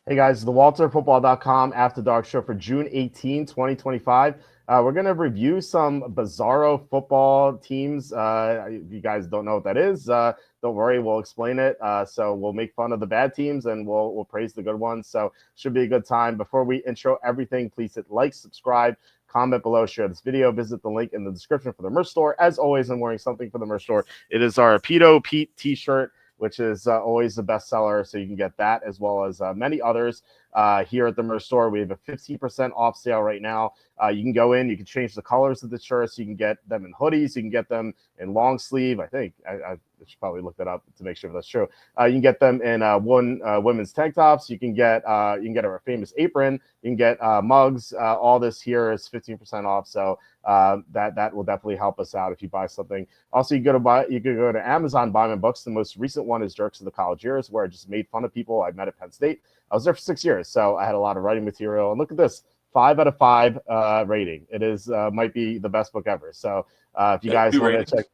Hey guys, the WalterFootball.com After Dark Show for June 18, 2025. We're going to review some Bizarro football teams. If you guys don't know what that is, don't worry, we'll explain it. So we'll make fun of the bad teams and we'll praise the good ones. So should be a good time. Before we intro everything, please hit like, subscribe, comment below, share this video, visit the link in the description for the merch store. As always, I'm wearing something for the merch store. It is our Pedo Pete t-shirt, which is always the best seller. So you can get that as well as many others here at the merch store. We have a 15% off sale right now. You can go in, you can change the colors of the shirts. You can get them in hoodies. You can get them in long sleeve. I think I should probably look that up to make sure that's true. You can get them in women's tank tops. You can get our famous apron. You can get mugs. All this here is 15% off. So that will definitely help us out if you buy something. Also, you could go to Amazon, buy my books. The most recent one is Jerks of the College Years, where I just made fun of people I met at Penn State. I was there for 6 years, so I had a lot of writing material. And look at this, 5 out of 5 rating. It is might be the best book ever. So if you guys want to check,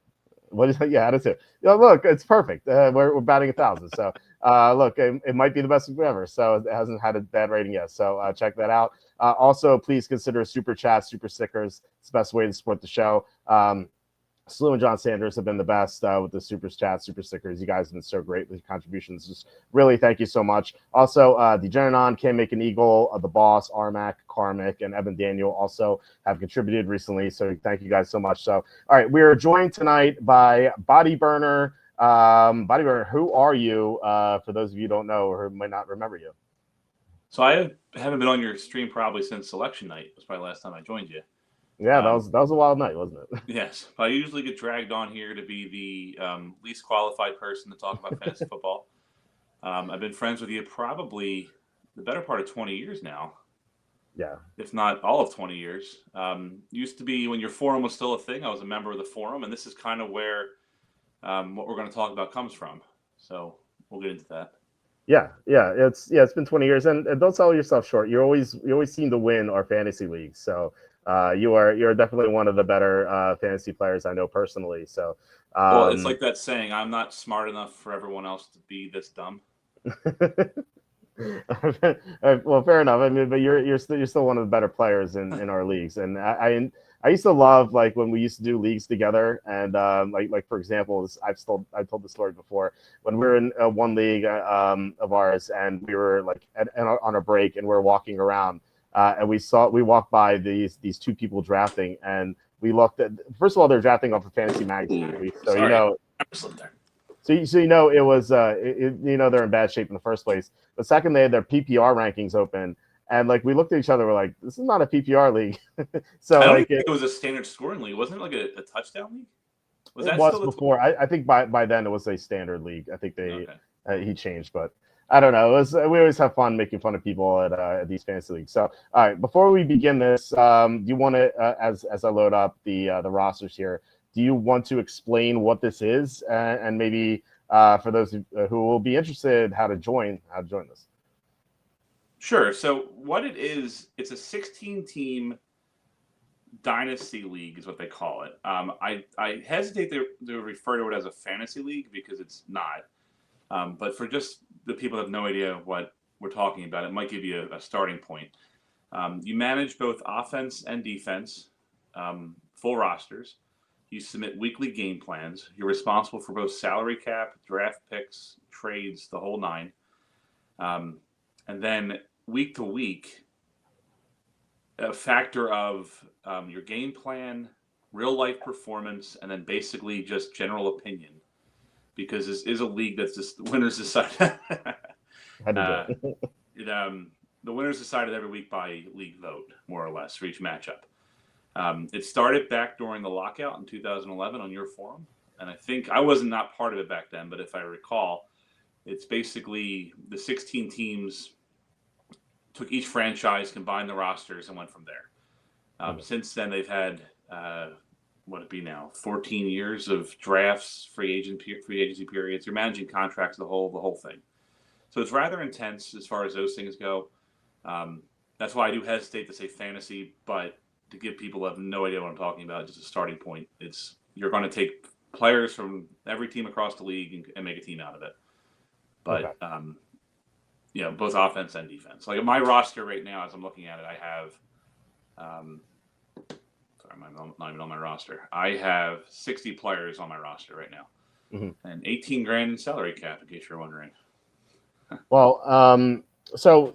what is that? Yeah, out of 2. Look, it's perfect. We're batting 1,000. So look, it might be the best book ever. So it hasn't had a bad rating yet. So check that out. Also, please consider super chats, super stickers. It's the best way to support the show. Slew and John Sanders have been the best with the super chat, super stickers. You guys have been so great with your contributions. Just really thank you so much. Also, Degeneron, Can't Make an Eagle, The Boss, Armac, Karmic, and Evan Daniel also have contributed recently. So thank you guys so much. So, all right, we are joined tonight by Body Burner. Body Burner, who are you? For those of you who don't know or who might not remember you. So I haven't been on your stream probably since selection night. It was probably the last time I joined you. Yeah, that was a wild night, wasn't it? Yes, I usually get dragged on here to be the least qualified person to talk about fantasy football. I've been friends with you probably the better part of 20 years now. Yeah, if not all of 20 years. Used to be when your forum was still a thing. I was a member of the forum, and this is kind of where what we're going to talk about comes from. So we'll get into that. Yeah, it's been 20 years, and don't sell yourself short. You always seem to win our fantasy leagues, so you're definitely one of the better fantasy players I know personally. So, well, it's like that saying, "I'm not smart enough for everyone else to be this dumb." Well, fair enough. I mean, but you're still one of the better players in our leagues, and I used to love like when we used to do leagues together, and like for example, I told the story before when we were in one league of ours, and we were like on a break, and we are walking around, and we walked by these 2 people drafting, and we looked at, first of all, they're drafting off of Fantasy Magazine, so Sorry, you know. So you know it was you know they're in bad shape in the first place. But second, they had their PPR rankings open, and like we looked at each other, we're like, this is not a PPR league. So I don't like think it was a standard scoring league. Wasn't it like a touchdown league? Was it was before. I think by then it was a standard league. I think he changed, but I don't know. We always have fun making fun of people at these fantasy leagues. So all right, before we begin this, do you want to as I load up the rosters here? Do you want to explain what this is and maybe for those who will be interested, how to join this? Sure. So what it is, it's a 16-team dynasty league is what they call it. I hesitate to refer to it as a fantasy league because it's not. But for just the people that have no idea what we're talking about, it might give you a starting point. You manage both offense and defense, full rosters. You submit weekly game plans. You're responsible for both salary cap, draft picks, trades, the whole nine. And then week to week, a factor of your game plan, real life performance, and then basically just general opinion. Because this is a league that's just winners decided. The winners decided every week by league vote, more or less, for each matchup. It started back during the lockout in 2011 on your forum, and I think I was not part of it back then, but if I recall, it's basically the 16 teams took each franchise, combined the rosters, and went from there. Since then, they've had what would it be now 14 years of drafts, free agency periods. You're managing contracts, the whole thing. So it's rather intense as far as those things go. That's why I do hesitate to say fantasy, but to give people who have no idea what I'm talking about, just a starting point, you're going to take players from every team across the league and make a team out of it. But both offense and defense. Like my roster right now, as I'm looking at it, I have, sorry, I'm not even on my roster. I have 60 players on my roster right now, and 18 grand in salary cap, in case you're wondering. Well, so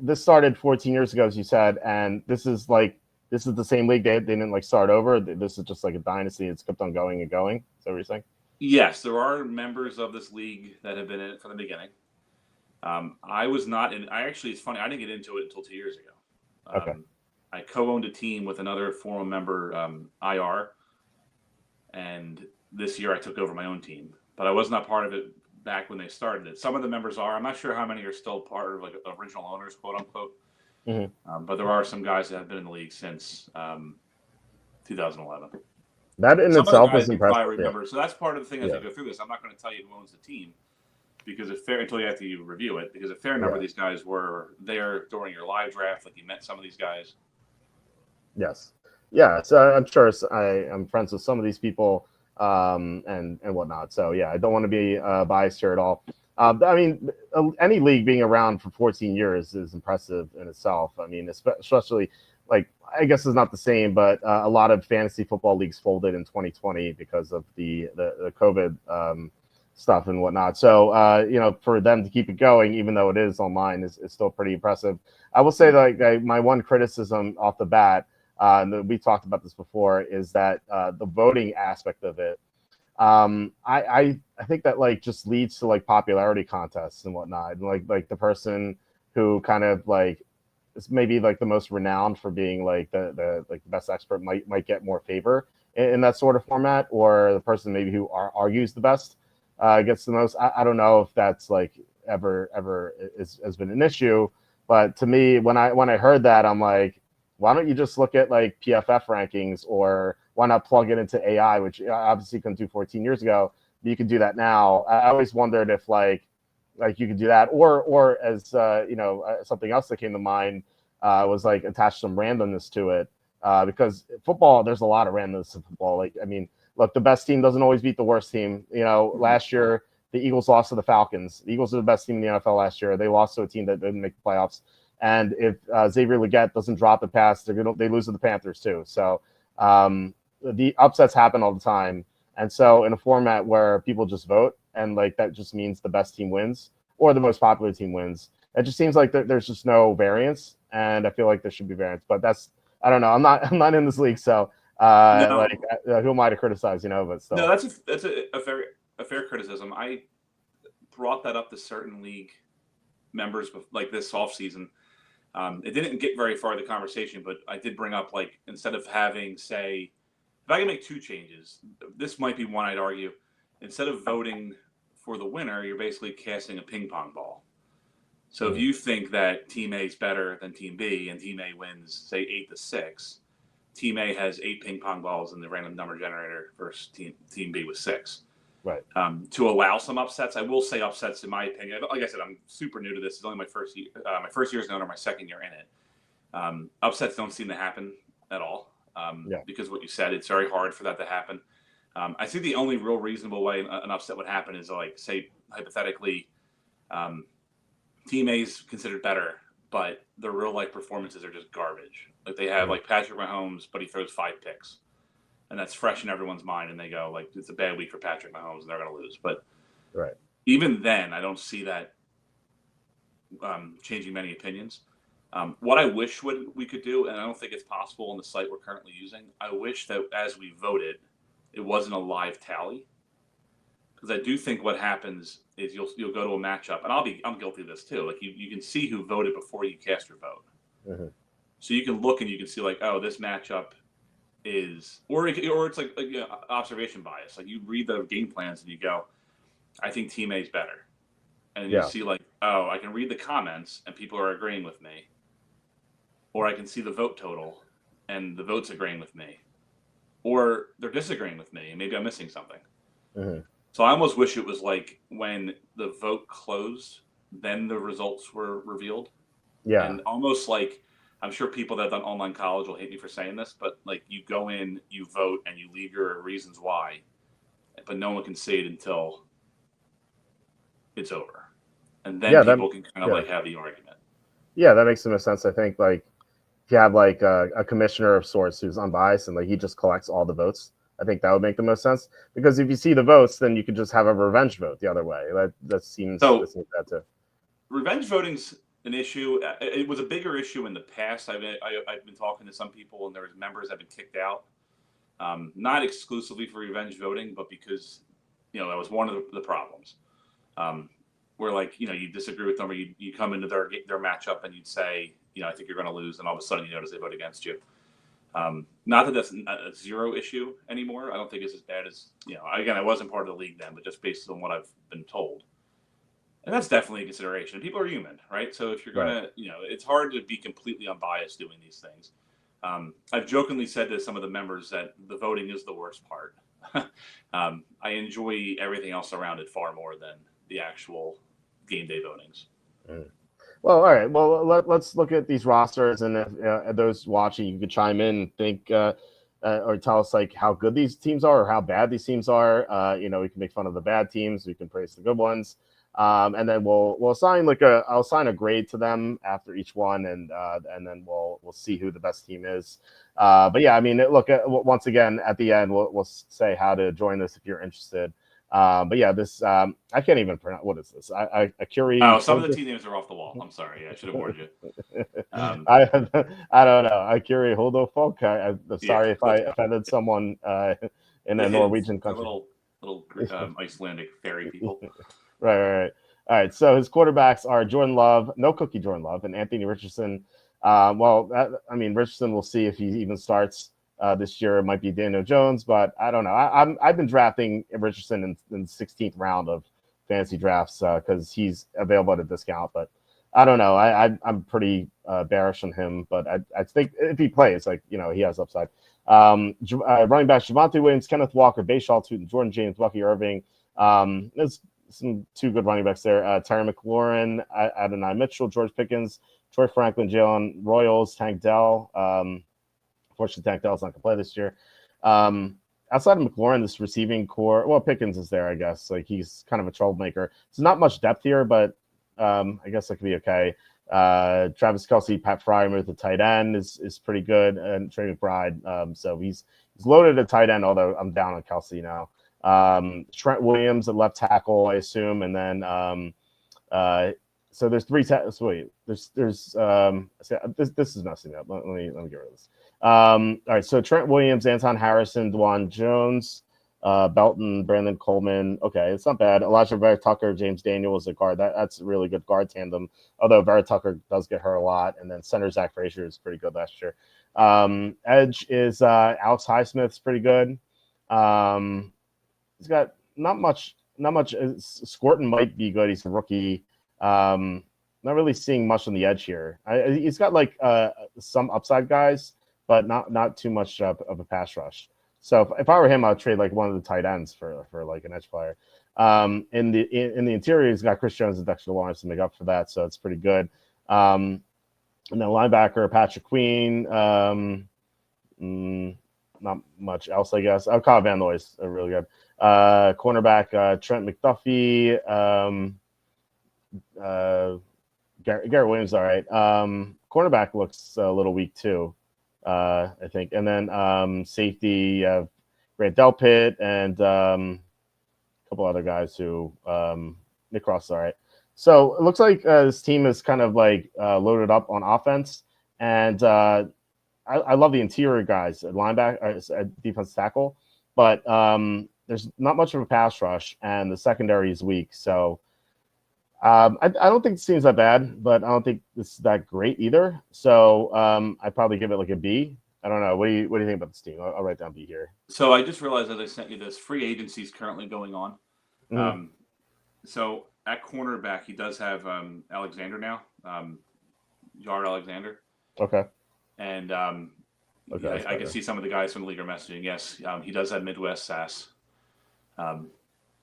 this started 14 years ago, as you said, and this is the same league. They didn't like start over. This is just like a dynasty. It's kept on going and going. Is that what you're saying? Yes, there are members of this league that have been in it from the beginning. I was not in. It's funny. I didn't get into it until 2 years ago. Okay. I co-owned a team with another former member, IR, and this year I took over my own team. But I was not part of it back when they started it. Some of the members are. I'm not sure how many are still part of like original owners, quote unquote. But there are some guys that have been in the league since 2011. That in Some itself of the guys is you impressive. probably remember. So that's part of the thing as Yeah. you go through this. I'm not going to tell you who owns the team because until you have to review it, because a fair number of these guys were there during your live draft. Like you met some of these guys. Yes. Yeah. So I'm sure I'm friends with some of these people and whatnot. So yeah, I don't want to be biased here at all. I mean, any league being around for 14 years is impressive in itself. I mean, especially like I guess it's not the same, but a lot of fantasy football leagues folded in 2020 because of the COVID stuff and whatnot. So for them to keep it going, even though it is online, is still pretty impressive. I will say that my one criticism off the bat, and we talked about this before, is that the voting aspect of it. I think that like just leads to like popularity contests and whatnot, and like the person who kind of like is maybe like the most renowned for being like the best expert might get more favor in that sort of format, or the person maybe who argues the best gets the most. I don't know if that's like ever has been an issue, but to me when I heard that, I'm like, why don't you just look at like PFF rankings, or why not plug it into AI, which obviously you couldn't do 14 years ago, but you can do that now. I always wondered if like you could do that, or as something else that came to mind was like attach some randomness to it, because football, there's a lot of randomness in football. Like, I mean, look, the best team doesn't always beat the worst team. Last year the Eagles lost to the Falcons. The Eagles are the best team in the NFL last year. They lost to a team that didn't make the playoffs. And if Xavier Legette doesn't drop a pass, they lose to the Panthers too. So the upsets happen all the time. And so in a format where people just vote, and like that just means the best team wins or the most popular team wins, it just seems like there's just no variance. And I feel like there should be variance. But I don't know. I'm not in this league, so No. who am I to criticize? But still. No, that's a fair criticism. I brought that up to certain league members like this offseason. It didn't get very far in the conversation, but I did bring up, like, instead of having, say, if I can make two changes, this might be one I'd argue. Instead of voting for the winner, you're basically casting a ping pong ball. So if you think that Team A is better than Team B and Team A wins, say, 8-6, Team A has 8 ping pong balls in the random number generator versus Team B with 6. Right. To allow some upsets. I will say upsets, in my opinion. Like I said, I'm super new to this. It's only my first year. My first year as an owner, my second year in it. Upsets don't seem to happen at all. Because what you said, it's very hard for that to happen. I think the only real reasonable way an upset would happen is, like, say, hypothetically, Team A's considered better, but their real life performances are just garbage. Like they have like Patrick Mahomes, but he throws 5 picks. And that's fresh in everyone's mind, and they go, like, it's a bad week for Patrick Mahomes, and they're going to lose. But even then, I don't see that changing many opinions. What I wish we could do, and I don't think it's possible on the site we're currently using, I wish that as we voted, it wasn't a live tally. Because I do think what happens is you'll go to a matchup, and I'm guilty of this too. Like you can see who voted before you cast your vote. So you can look and you can see, like, oh, this matchup is, or it's like observation bias. Like you read the game plans and you go, I think Team A is better, and you see, like, oh, I can read the comments and people are agreeing with me, or I can see the vote total and the votes agreeing with me, or they're disagreeing with me and maybe I'm missing something. So I almost wish it was like when the vote closed, then the results were revealed. And almost like, I'm sure people that have done online college will hate me for saying this, but like you go in, you vote, and you leave your reasons why, but no one can see it until it's over. and then Yeah, people can kind of yeah, like have the argument. yeah, that makes the most sense. I think like if you have like a commissioner of sorts who's unbiased and like he just collects all the votes, I think that would make the most sense. Because if you see the votes, then you could just have a revenge vote the other way. That seems So bad too. revenge voting's an issue. It was a bigger issue in the past. I've been talking to some people, and there was members that have been kicked out, not exclusively for revenge voting, but because that was one of the problems. Where like you disagree with them, or you come into their matchup and you'd say I think you're going to lose, and all of a sudden you notice they vote against you. Not that that's a zero issue anymore. I don't think it's as bad as Again, I wasn't part of the league then, but just based on what I've been told. And that's definitely a consideration. People are human, right? So if you're gonna, it's hard to be completely unbiased doing these things. I've jokingly said to some of the members that the voting is the worst part. I enjoy everything else around it far more than the actual game day votings. Mm. Well, all right. Well, let's look at these rosters, and if those watching, you could chime in and think or tell us like how good these teams are or how bad these teams are. We can make fun of the bad teams, we can praise the good ones, and then we'll assign I'll assign a grade to them after each one, and then we'll see who the best team is. But yeah, I mean, look, once again at the end, we'll say how to join this if you're interested. But yeah, this I can't even pronounce. What is this? I Akiri. Oh, some of the team names are off the wall. I'm sorry. I should have warned you. I don't know. Akiri Holdo I'm sorry if I offended someone in a Norwegian country. Little Icelandic fairy people. Right. All right. So his quarterbacks are Jordan Love, no cookie Jordan Love, and Anthony Richardson. Richardson, we'll see if he even starts. This year it might be Daniel Jones, but I don't know. I've been drafting Richardson in the 16th round of fantasy drafts because he's available at a discount. But I don't know. I'm pretty bearish on him, but I think if he plays, he has upside. Running backs: Javonte Williams, Kenneth Walker, Bashaw Tootin, Jordan James, Bucky Irving. There's some two good running backs there. Terry McLaurin, Adonai Mitchell, George Pickens, Troy Franklin, Jalen Royals, Tank Dell. Unfortunately, Tank Dell's not going to play this year. Outside of McLaurin, this receiving core, well, Pickens is there, I guess. Like he's kind of a troublemaker. There's not much depth here, but I guess that could be okay. Travis Kelce, Pat Fryermuth, the tight end is pretty good, and Trey McBride. So he's loaded at tight end, although I'm down on Kelce now. Trent Williams at left tackle, I assume, and then so there's three. Wait, there's this is messing up. Let me get rid of this. All right, so Trent Williams, Anton Harrison, Dwan Jones, Belton, Brandon Coleman. Okay, it's not bad. Elijah Vera Tucker, James Daniel is a guard. That's a really good guard tandem. Although Vera Tucker does get hurt a lot, and then center Zach Frazier is pretty good last year. Edge is Alex Highsmith's pretty good. He's got not much. Squirton might be good. He's a rookie. Not really seeing much on the edge here. He's got some upside guys, but not too much of a pass rush. So if I were him, I'd trade one of the tight ends for an edge player. In the interior, he's got Chris Jones and Dexter Lawrence to make up for that, so it's pretty good. And then linebacker Patrick Queen. Not much else, I guess. Kyle Van Noy's really good. Cornerback Trent McDuffie. Garrett Williams, all right. Cornerback looks a little weak too, I think. And then safety, Grant Delpit, and a couple other guys who Nick Ross, all right. So it looks like this team is kind of loaded up on offense, and I love the interior guys at linebacker, at defense tackle, but there's not much of a pass rush, and the secondary is weak. So I don't think it seems that bad, but I don't think it's that great either. So I'd probably give it a B. I don't know. What do you think about this team? I'll write down B here. So I just realized as I sent you this, free agency is currently going on. Mm-hmm. So at cornerback, he does have Alexander now, Jared Alexander. Okay. And I can see some of the guys from the league are messaging. Yes, he does have Midwest sass.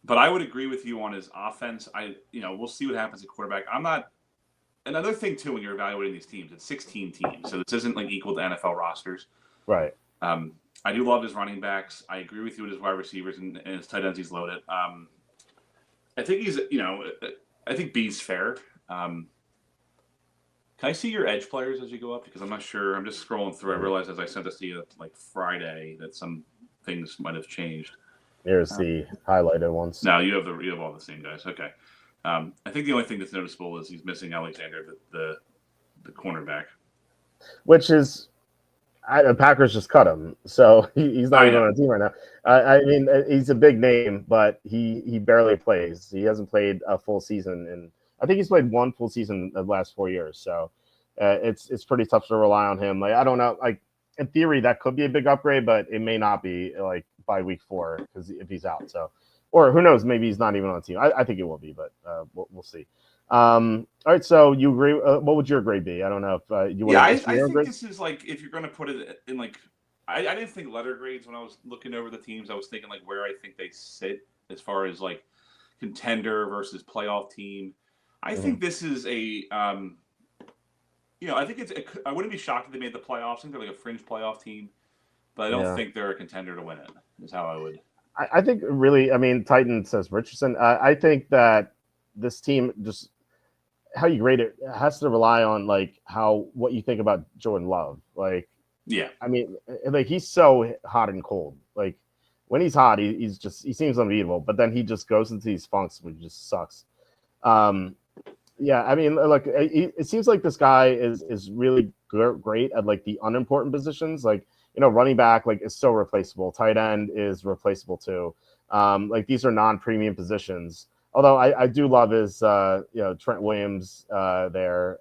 But I would agree with you on his offense. We'll see what happens at quarterback. I'm not. Another thing too, when you're evaluating these teams, it's 16 teams, so this isn't equal to NFL rosters. Right. I do love his running backs. I agree with you with his wide receivers and his tight ends. He's loaded. I think he's. I think B's fair. Can I see your edge players as you go up? Because I'm not sure. I'm just scrolling through. I realized as I sent this to you like Friday that some things might have changed. Here's the highlighted ones. No, you have all the same guys. Okay. I think the only thing that's noticeable is he's missing Alexander, the cornerback. Which is, the Packers just cut him, so he's not even on the team right now. I mean, he's a big name, but he barely plays. He hasn't played a full season, and I think he's played one full season in the last 4 years. So it's pretty tough to rely on him. Like, I don't know. Like, in theory, that could be a big upgrade, but it may not be like by week 4 because if he's out. So, or who knows? Maybe he's not even on the team. I think it will be, but we'll see. All right, so you agree? What would your grade be? I don't know if you. Yeah, I think this is like if you're going to put it in like I didn't think letter grades when I was looking over the teams. I was thinking like where I think they sit as far as like contender versus playoff team. I think this is a I think I wouldn't be shocked if they made the playoffs. I think they're like a fringe playoff team, but I don't think they're a contender to win it. Is how I would. I think really. I mean, Titan says Richardson. I think that this team just. How you grade it has to rely on like what you think about Jordan Love. Like, yeah, I mean, like he's so hot and cold. Like when he's hot, he seems unbeatable. But then he just goes into these funks, which just sucks. Yeah, I mean, look, it seems like this guy is really great at like the unimportant positions. Like running back like is so replaceable. Tight end is replaceable too. Like these are non-premium positions. Although I do love his Trent Williams there,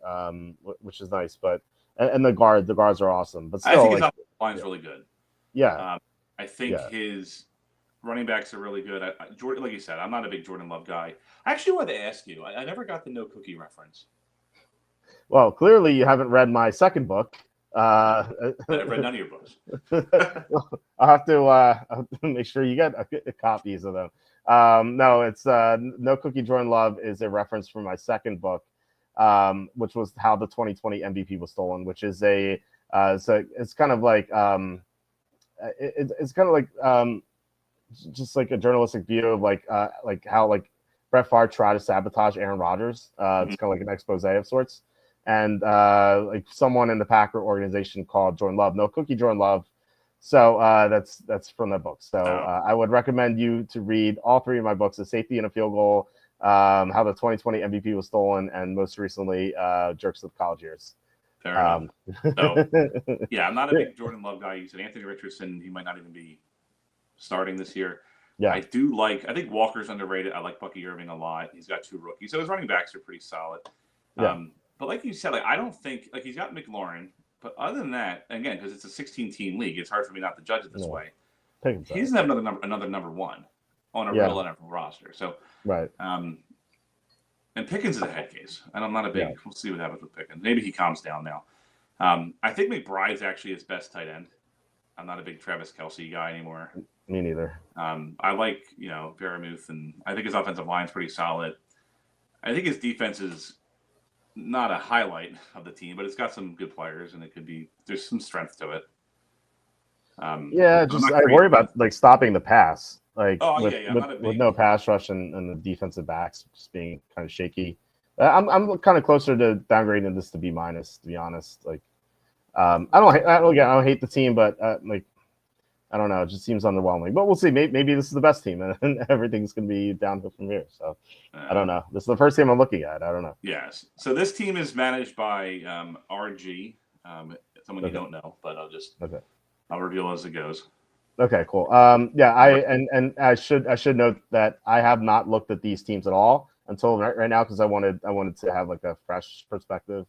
which is nice, but and the guards are awesome. But still, I think his offensive line's really good. Yeah, I think his running backs are really good. Jordan, like you said, I'm not a big Jordan Love guy. I actually wanted to ask you. I never got the no cookie reference. Well, clearly you haven't read my second book. I've read none of your books. I'll have to make sure you get copies of them. No, it's No Cookie Jordan Love is a reference from my second book, which was how the 2020 MVP was stolen, which is it's kind of like it's kind of like just like a journalistic view of like how like Brett Favre tried to sabotage Aaron Rodgers. It's kind of like an expose of sorts, and like someone in the Packer organization called Jordan Love No Cookie Jordan Love. So that's from that book. So I would recommend you to read all 3 of my books: The Safety and a Field Goal, How the 2020 MVP Was Stolen, and most recently, Jerks of the College Years. Fair enough. So, yeah, I'm not a big Jordan Love guy. You said Anthony Richardson. He might not even be starting this year. Yeah, I think Walker's underrated. I like Bucky Irving a lot. He's got 2 rookies, so his running backs are pretty solid. Yeah. But like you said, like I don't think like he's got McLaurin. But other than that, again, because it's a 16-team league, it's hard for me not to judge it this way. He doesn't have another number 1 on a real NFL roster. So right. And Pickens is a head case, and I'm not a big. We'll see what happens with Pickens. Maybe he calms down now. I think McBride's actually his best tight end. I'm not a big Travis Kelce guy anymore. Me neither. I like Varamuth, and I think his offensive line's pretty solid. I think his defense is not a highlight of the team, but it's got some good players, and there's some strength to it. I worry about like stopping the pass, like with no pass rush and the defensive backs just being kind of shaky. I'm kind of closer to downgrading this to B-, to be honest. Like, I don't hate the team, but like, I don't know, it just seems underwhelming. But we'll see. Maybe this is the best team, and everything's gonna be downhill from here. So I don't know. This is the first team I'm looking at. I don't know. Yes. So this team is managed by RG, someone you don't know, but I'll reveal as it goes. Okay, cool. I should note that I have not looked at these teams at all until right now because I wanted to have like a fresh perspective.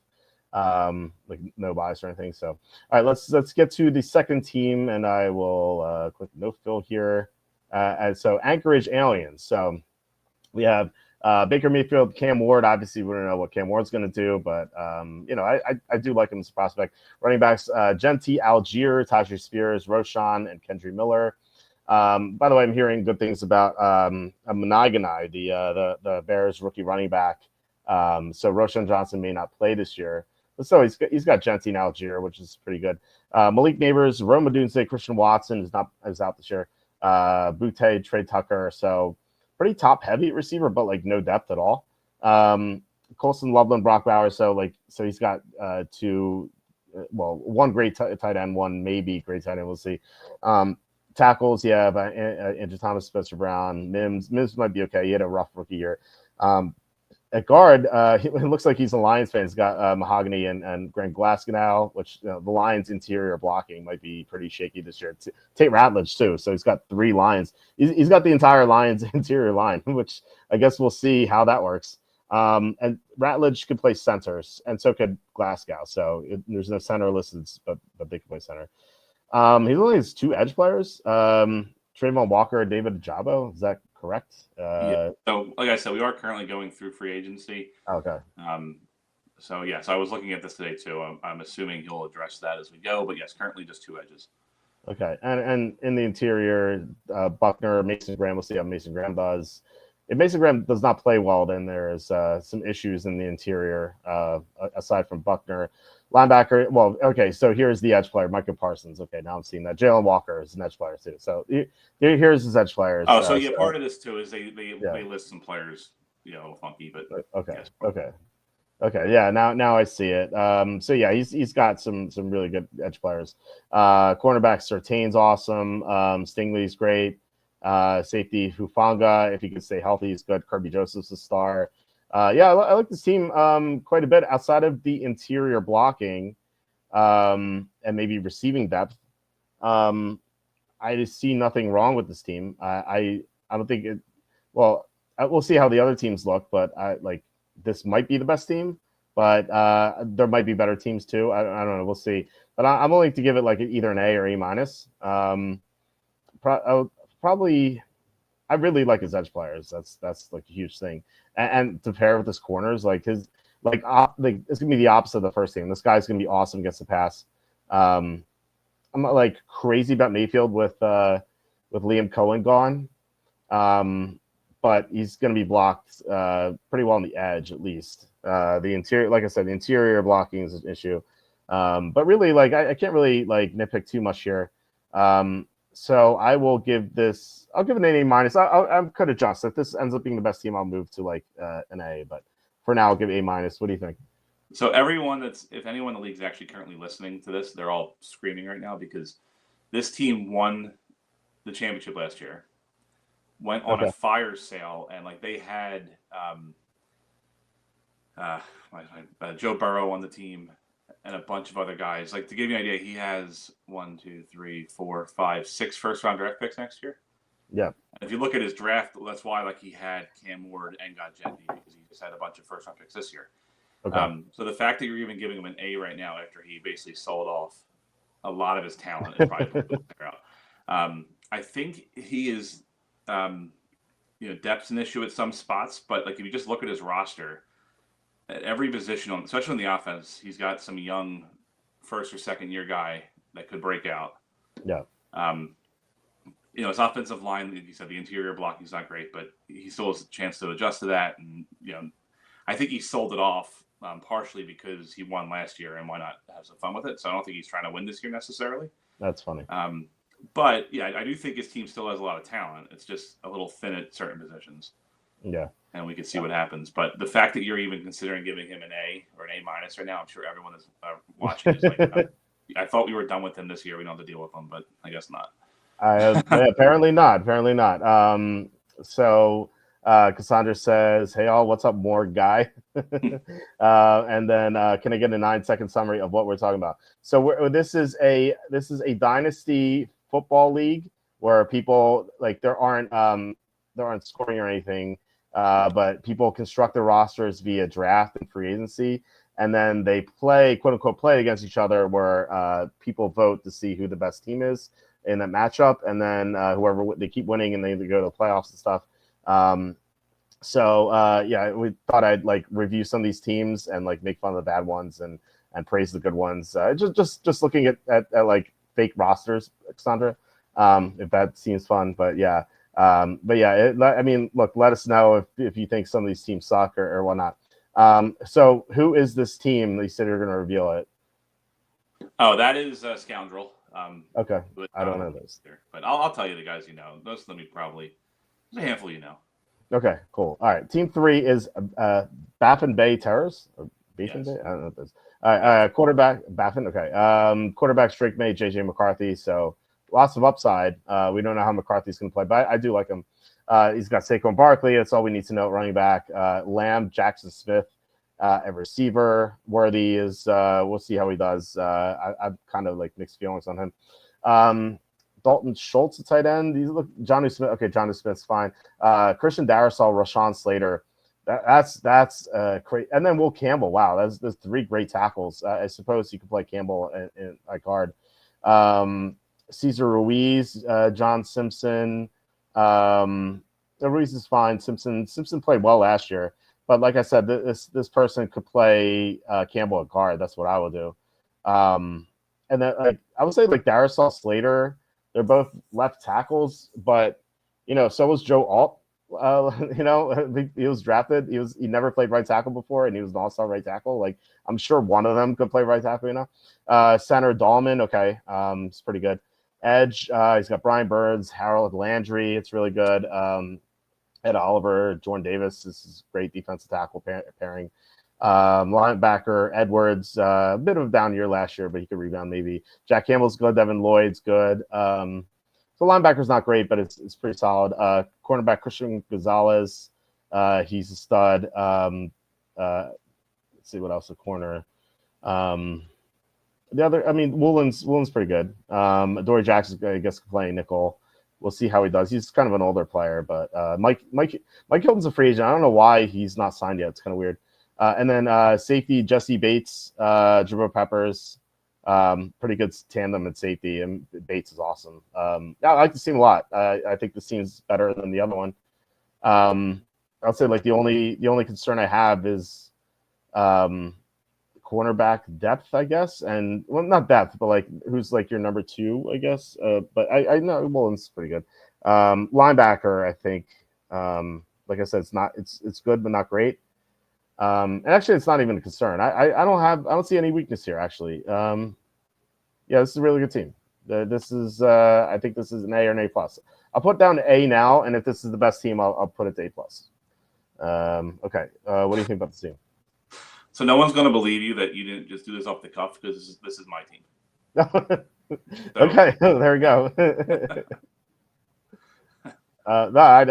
Like no bias or anything. So, all right, let's get to the second team, and I will click no fill here. And so Anchorage Aliens. So we have Baker Mayfield, Cam Ward. Obviously, we don't know what Cam Ward's going to do, but I do like him as a prospect. Running backs: Genty, Algier, Tajay Spears, Roshan, and Kendry Miller. By the way, I'm hearing good things about Monaganai, the Bears rookie running back. So Roshan Johnson may not play this year. So he's got Genty and Algier, which is pretty good. Malik Neighbors, Rome Odunze, Christian Watson is out this year. Butte, Trey Tucker. So pretty top heavy receiver, but like no depth at all. Colson, Loveland, Brock Bowers. So he's got two, one great tight end, one maybe great tight end. We'll see. Tackles, yeah, but Andrew Thomas, Spencer Brown, Mims might be okay. He had a rough rookie year. At guard, it looks like he's a Lions fan. He's got Mahogany and Grant Glasgow, which the Lions' interior blocking might be pretty shaky this year. Tate Ratledge, too. So he's got three Lions. He's got the entire Lions' interior line, which I guess we'll see how that works. And Ratledge could play centers, and so could Glasgow. So there's no center listed, but they can play center. He only has two edge players, Trayvon Walker and David Ajabo. Is that correct? Yeah. So, like I said, we are currently going through free agency. Okay. So I was looking at this today too. I'm assuming he'll address that as we go. But yes, currently just two edges. Okay. And in the interior, Buckner, Mason Graham. We'll see how Mason Graham does. If Mason Graham does not play well, then there's some issues in the interior aside from Buckner. Linebacker, well, okay, so here's the edge player, Micah Parsons. Okay, now I'm seeing that. Jalen Walker is an edge player, too. So here's his edge players. Oh, so part of this, too, is they list some players, funky, but... Okay, yes. Okay, yeah, now I see it. So, yeah, he's got some really good edge players. Cornerback, Surtain's awesome. Stingley's great. Safety, Hufanga, if he can stay healthy, he's good. Kirby Joseph's a star. I like this team quite a bit outside of the interior blocking and maybe receiving depth. I just see nothing wrong with this team. I don't think it. Well, we'll see how the other teams look, but this might be the best team. But there might be better teams too. I don't know. We'll see. But I'm willing to give it either an A or A minus. Probably. I really like his edge players. That's a huge thing. And to pair with his corners, it's gonna be the opposite of the first team. This guy's gonna be awesome against the pass. I'm not crazy about Mayfield with Liam Cohen gone, but he's gonna be blocked pretty well on the edge at least. The interior, like I said, the interior blocking is an issue. But really, I can't really nitpick too much here. So I will give this. I'll give it an A minus. I could adjust if this ends up being the best team. I'll move to an A. But for now, I'll give A minus. What do you think? So everyone if anyone in the league is actually currently listening to this, they're all screaming right now because this team won the championship last year, went on a fire sale, and they had Joe Burrow on the team. And a bunch of other guys. To give you an idea, he has 1, 2, 3, 4, 5, 6 first-round draft picks next year. Yeah. And if you look at his draft, that's why he had Cam Ward and got Jetty because he just had a bunch of first-round picks this year. Okay. So the fact that you're even giving him an A right now after he basically sold off a lot of his talent is probably out. I think he is, depth's an issue at some spots, but if you just look at his roster. At every position, especially on the offense, he's got some young first or second year guy that could break out. Yeah. His offensive line, like you said, the interior blocking is not great, but he still has a chance to adjust to that. And, I think he sold it off partially because he won last year and why not have some fun with it. So I don't think he's trying to win this year necessarily. That's funny. But, yeah, I do think his team still has a lot of talent. It's just a little thin at certain positions. Yeah. And we can see what happens. But the fact that you're even considering giving him an A or an A minus right now, I'm sure everyone is watching. Is I thought we were done with him this year. We don't have to deal with him, but I guess not. Apparently not. Apparently not. So Cassandra says, "Hey all, what's up, more guy?" And then can I get a 9-second summary of what we're talking about? So this is a dynasty football league where people there aren't scoring or anything. But people construct their rosters via draft and free agency, and then they play, quote unquote, play against each other where people vote to see who the best team is in that matchup, and then whoever they keep winning and they go to the playoffs and stuff. We thought I'd review some of these teams and make fun of the bad ones and praise the good ones. Just looking at fake rosters, Cassandra, if that seems fun, but yeah. Look, let us know if you think some of these teams suck or whatnot. So who is this team that you said you're going to reveal it? Oh, that is Scoundrel. Okay. I don't know those. But I'll tell you the guys you know. Most of them you probably, there's a handful you know. Okay, cool. All right. Team 3 is Baffin Bay Terrors. Or Baffin Yes. Bay? I don't know what this is. All right, quarterback, Baffin. Okay. Quarterback, Strake May, JJ McCarthy. So lots of upside. We don't know how McCarthy's going to play, but I do like him. He's got Saquon Barkley. That's all we need to know. Running back, Lamb, Jackson Smith, at receiver. Worthy is, we'll see how he does. I've kind of like mixed feelings on him. Dalton Schultz, a tight end. These look Johnny Smith. Okay, Johnny Smith's fine. Christian Darrisaw, Rashawn Slater. That's great. And then Will Campbell. Wow, that's 3 great tackles. I suppose you could play Campbell in at guard. Cesar Ruiz, John Simpson. Ruiz is fine. Simpson played well last year, but like I said, this person could play Campbell at guard. That's what I would do. And then I would say like Darrisaw, Slater. They're both left tackles, but so was Joe Alt. He was drafted. He never played right tackle before, and he was an all-star right tackle. Like I'm sure one of them could play right tackle. Center Dahlman, okay, it's pretty good. Edge, he's got Brian Burns, Harold Landry. It's really good. Ed Oliver, Jordan Davis. This is great defensive tackle pairing. Linebacker Edwards, a bit of a down year last year, but he could rebound maybe. Jack Campbell's good. Devin Lloyd's good. So linebacker's not great, but it's pretty solid. Cornerback Christian Gonzalez, he's a stud. Let's see what else. A corner. The other, Woolen's pretty good. Dory Jackson, I guess, playing nickel. We'll see how he does. He's kind of an older player, but Mike Hilton's a free agent. I don't know why he's not signed yet. It's kind of weird. And then safety Jesse Bates, Jabril Peppers, pretty good tandem at safety, and Bates is awesome. I like this team a lot. I think this team's better than the other one. I'll say like the only concern I have is cornerback depth, I guess, and well, not depth, but like who's like your number 2, I guess. But I know Woolen's pretty good. Linebacker, I think. Like I said, it's good but not great. And actually, it's not even a concern. I don't see any weakness here. Actually, this is a really good team. This is I think this is an A or an A plus. I'll put down A now, and if this is the best team, I'll put it to A plus. Okay. What do you think about the team? So no one's going to believe you that you didn't just do this off the cuff because this is my team. Okay, there we go. No, I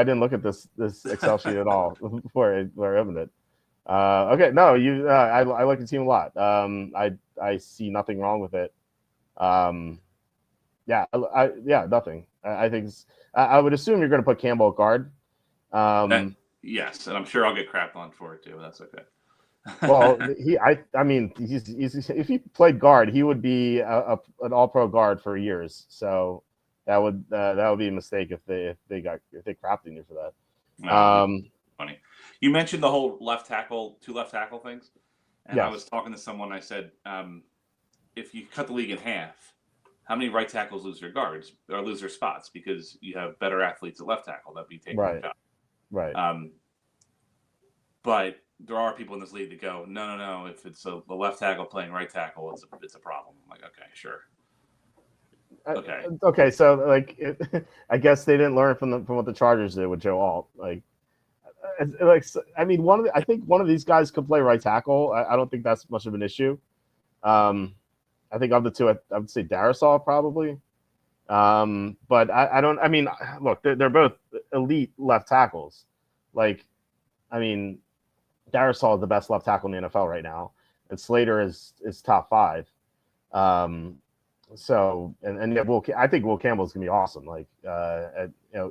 didn't look at this Excel sheet at all before I opened it. Okay, no, I like the team a lot. I see nothing wrong with it. Nothing. I think I would assume you're going to put Campbell at guard. Yes, and I'm sure I'll get crapped on for it too. That's okay. Well, he's if he played guard, he would be an all-pro guard for years. So that would be a mistake if they crapped you for that. No, funny. You mentioned the whole two left tackle things, and yes. I was talking to someone. I said, if you cut the league in half, how many right tackles lose their guards or lose their spots because you have better athletes at left tackle that be taking their job. Right. But there are people in this league that go, no. If it's the left tackle playing right tackle, it's a problem. I'm like, okay, sure. Okay. Okay. So like, I guess they didn't learn from what the Chargers did with Joe Alt. I think one of these guys could play right tackle. I don't think that's much of an issue. I think of the two, I would say Darrisaw probably. But I don't. Look, they're both elite left tackles. Darrisaw is the best left tackle in the NFL right now, and Slater is top 5. I think Will Campbell's gonna be awesome.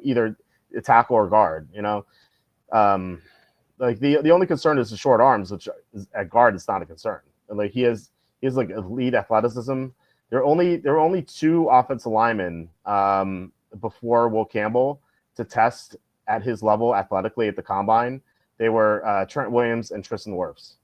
Either a tackle or guard. The only concern is the short arms, which is, at guard it's not a concern. He has like elite athleticism. There are only 2 offensive linemen before Will Campbell to test at his level athletically at the combine. They were Trent Williams and Tristan Wirfs.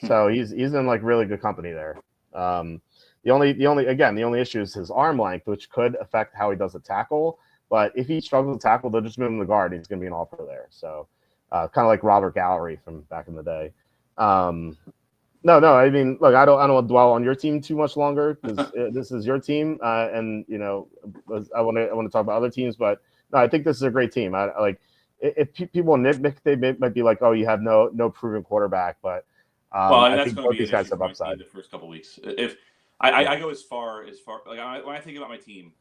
So he's in like really good company there. The only issue is his arm length, which could affect how he does a tackle. But if he struggles to tackle, they'll just move him to guard. And he's going to be an all-pro there. So kind of like Robert Gallery from back in the day. No. Look, I don't want to dwell on your team too much longer because this is your team, and I want to talk about other teams. But no, I think this is a great team. if people nitpick, they might be like, "Oh, you have no proven quarterback," but Well, I mean, I that's think going to both be these an guys issue have for my team upside. the first couple weeks. If I Yeah. go as far like when I think about my team,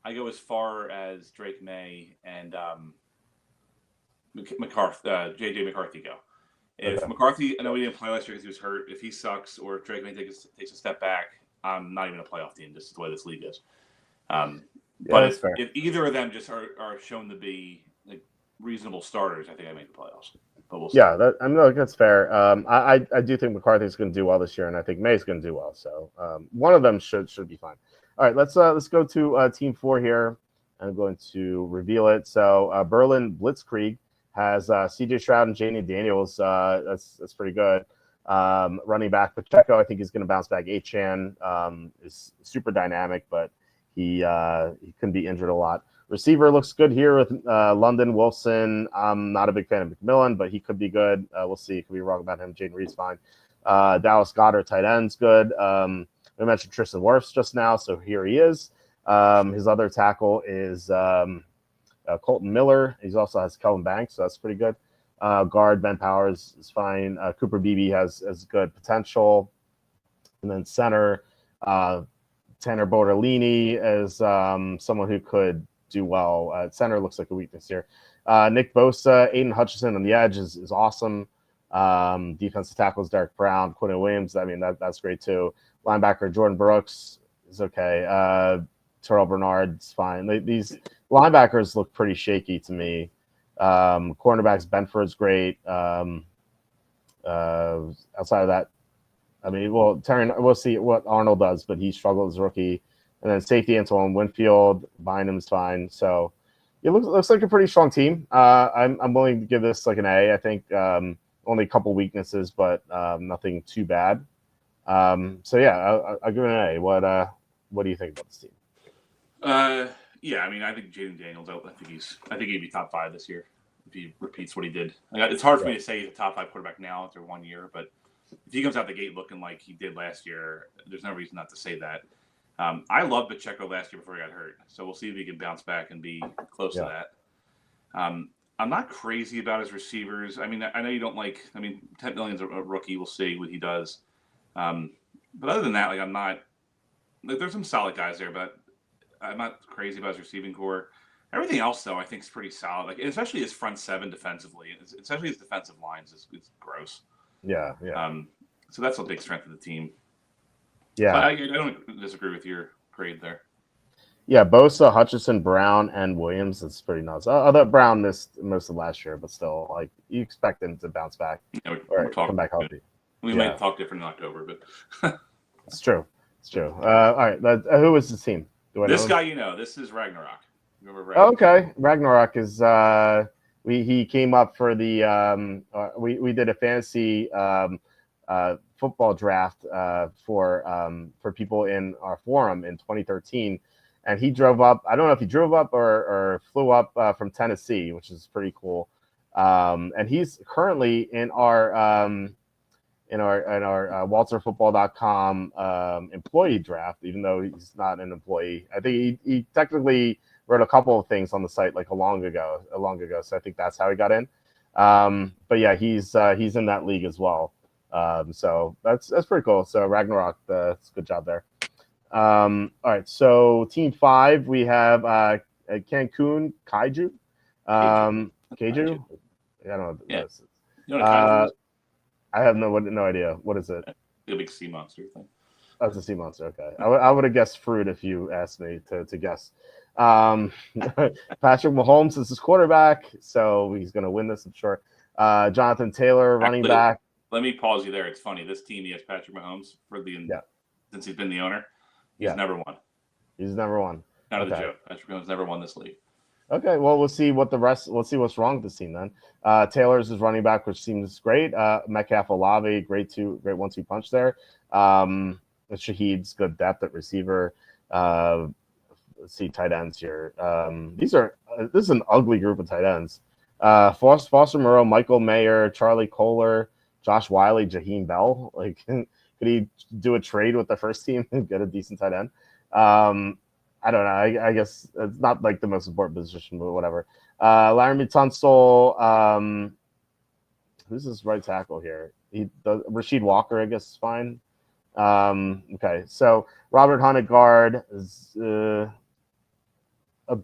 I go as far as Drake May and McCarthy, JJ McCarthy go. If Okay. McCarthy, I know he didn't play last year because he was hurt. If he sucks, or if Drake May takes a step back, I'm not even a playoff team. This is the way this league is. Yeah, But that's fair. if either of them just are shown to be like reasonable starters, I think I make the playoffs. But we'll see. Yeah, look, that's fair. I do think McCarthy's going to do well this year, and I think May's going to do well. So one of them should be fine. All right, let's go to team 4 here. I'm going to reveal it. So Berlin Blitzkrieg has C.J. Stroud and Janie Daniels. That's pretty good. Running back Pacheco, I think he's going to bounce back. Achan is super dynamic, but he couldn't be injured a lot. Receiver looks good here with London Wilson. I'm not a big fan of McMillan, but he could be good. We'll see. Could be wrong about him. Jaden Reed's fine. Dallas Goedert, tight end's good. We mentioned Tristan Wirfs just now, so here he is. His other tackle is Colton Miller. He also has Kelvin Banks, so that's pretty good. Guard Ben Powers is fine. Cooper Beebe has good potential. And then center, Tanner Bortolini is someone who could do well. Center looks like a weakness here. Nick Bosa, Aiden Hutchinson on the edge is awesome. Defensive tackles Derek Brown, Quinn Williams. I mean, that's great too. Linebacker Jordan Brooks is okay. Terrell Bernard's fine. These linebackers look pretty shaky to me. Cornerbacks Benford's great. Outside of that, I mean, well, we'll see what Arnold does, but he struggled as a rookie. And then safety Antoine Winfield, Bynum's fine. So it looks like a pretty strong team. I'm willing to give this like an A. I think only a couple weaknesses, but nothing too bad. So yeah, I'll give it an A. What do you think about this team? Yeah, I mean, I think Jaden Daniels. I think he'd be top 5 this year if he repeats what he did. It's hard for me to say he's a top 5 quarterback now after 1 year, but if he comes out the gate looking like he did last year, there's no reason not to say that. I loved Pacheco last year before he got hurt, so we'll see if he can bounce back and be close to that. I'm not crazy about his receivers. I mean, I know you don't like. I mean, 10 million's a rookie. We'll see what he does. But other than that, like I'm not. Like, there's some solid guys there, but I'm not crazy about his receiving core. Everything else, though, I think is pretty solid. Like especially his front 7 defensively, especially his defensive lines is gross. Yeah. So that's a big strength of the team. Yeah, but I don't disagree with your grade there. Yeah, Bosa, Hutchinson, Brown, and Williams. It's pretty nuts. Although Brown missed most of last year, but still, like you expect him to bounce back we're come back healthy. We might talk different in October, but it's true. All right, who is the team? This guy, this is Ragnarok. Remember Ragnarok? Okay, Ragnarok is. He came up for the. We did a fantasy football draft for people in our forum in 2013. And he drove up. I don't know if he drove up or flew up from Tennessee, which is pretty cool. And he's currently in our WalterFootball.com employee draft, even though he's not an employee. I think he technically wrote a couple of things on the site like long ago. So I think that's how he got in. But yeah, he's in that league as well. So that's pretty cool. So Ragnarok, that's a good job there. All right, so team 5, we have Cancun Kaiju. Kaiju? I don't know. Yeah. This is. I have no idea. What is it? The big sea monster thing. That's a sea monster. Okay, I would have guessed fruit if you asked me to guess. Patrick Mahomes is his quarterback, so he's going to win this, I'm sure. Jonathan Taylor, running back. Let me pause you there. It's funny. This team, he has Patrick Mahomes since he's been the owner. He's never won. He's never won. Not a joke. Patrick Mahomes never won this league. Okay, well, we'll see what's wrong with this team then. Taylor's his running back, which seems great. Metcalf, Olave, great 1-2 punch there. Shaheed's good depth at receiver. Let's see tight ends here. This is an ugly group of tight ends. Foster Moreau, Michael Mayer, Charlie Kohler, Josh Wiley, Jaheim Bell. Like, could he do a trade with the first team and get a decent tight end? I don't know. I guess it's not like the most important position, but whatever. Laramie Tunsil. Who's this right tackle here? Rasheed Walker, I guess, is fine. Okay, so Robert Hunt at guard.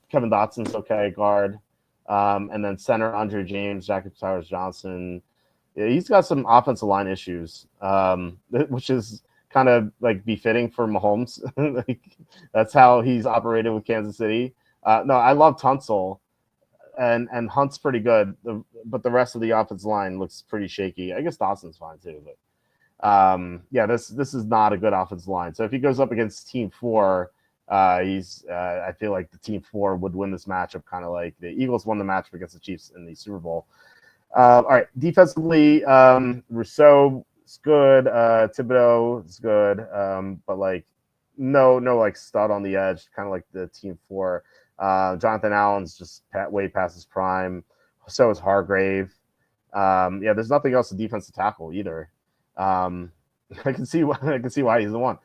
Kevin Dotson's okay guard. And then center Andre James, Jacob Towers Johnson. Yeah, he's got some offensive line issues, which is kind of like befitting for Mahomes. Like, that's how he's operated with Kansas City. No, I love Tunsil, and Hunt's pretty good, but the rest of the offensive line looks pretty shaky. I guess Dawson's fine too, but yeah, this is not a good offensive line. So if he goes up against Team 4, I feel like the Team 4 would win this matchup, kind of like the Eagles won the matchup against the Chiefs in the Super Bowl. All right, defensively, Rousseau is good, Thibodeau is good, but like no like stud on the edge, kind of like the Team 4. Jonathan Allen's just way past his prime. So is Hargrave. Yeah, there's nothing else to defensive tackle either. I can see why he's the one.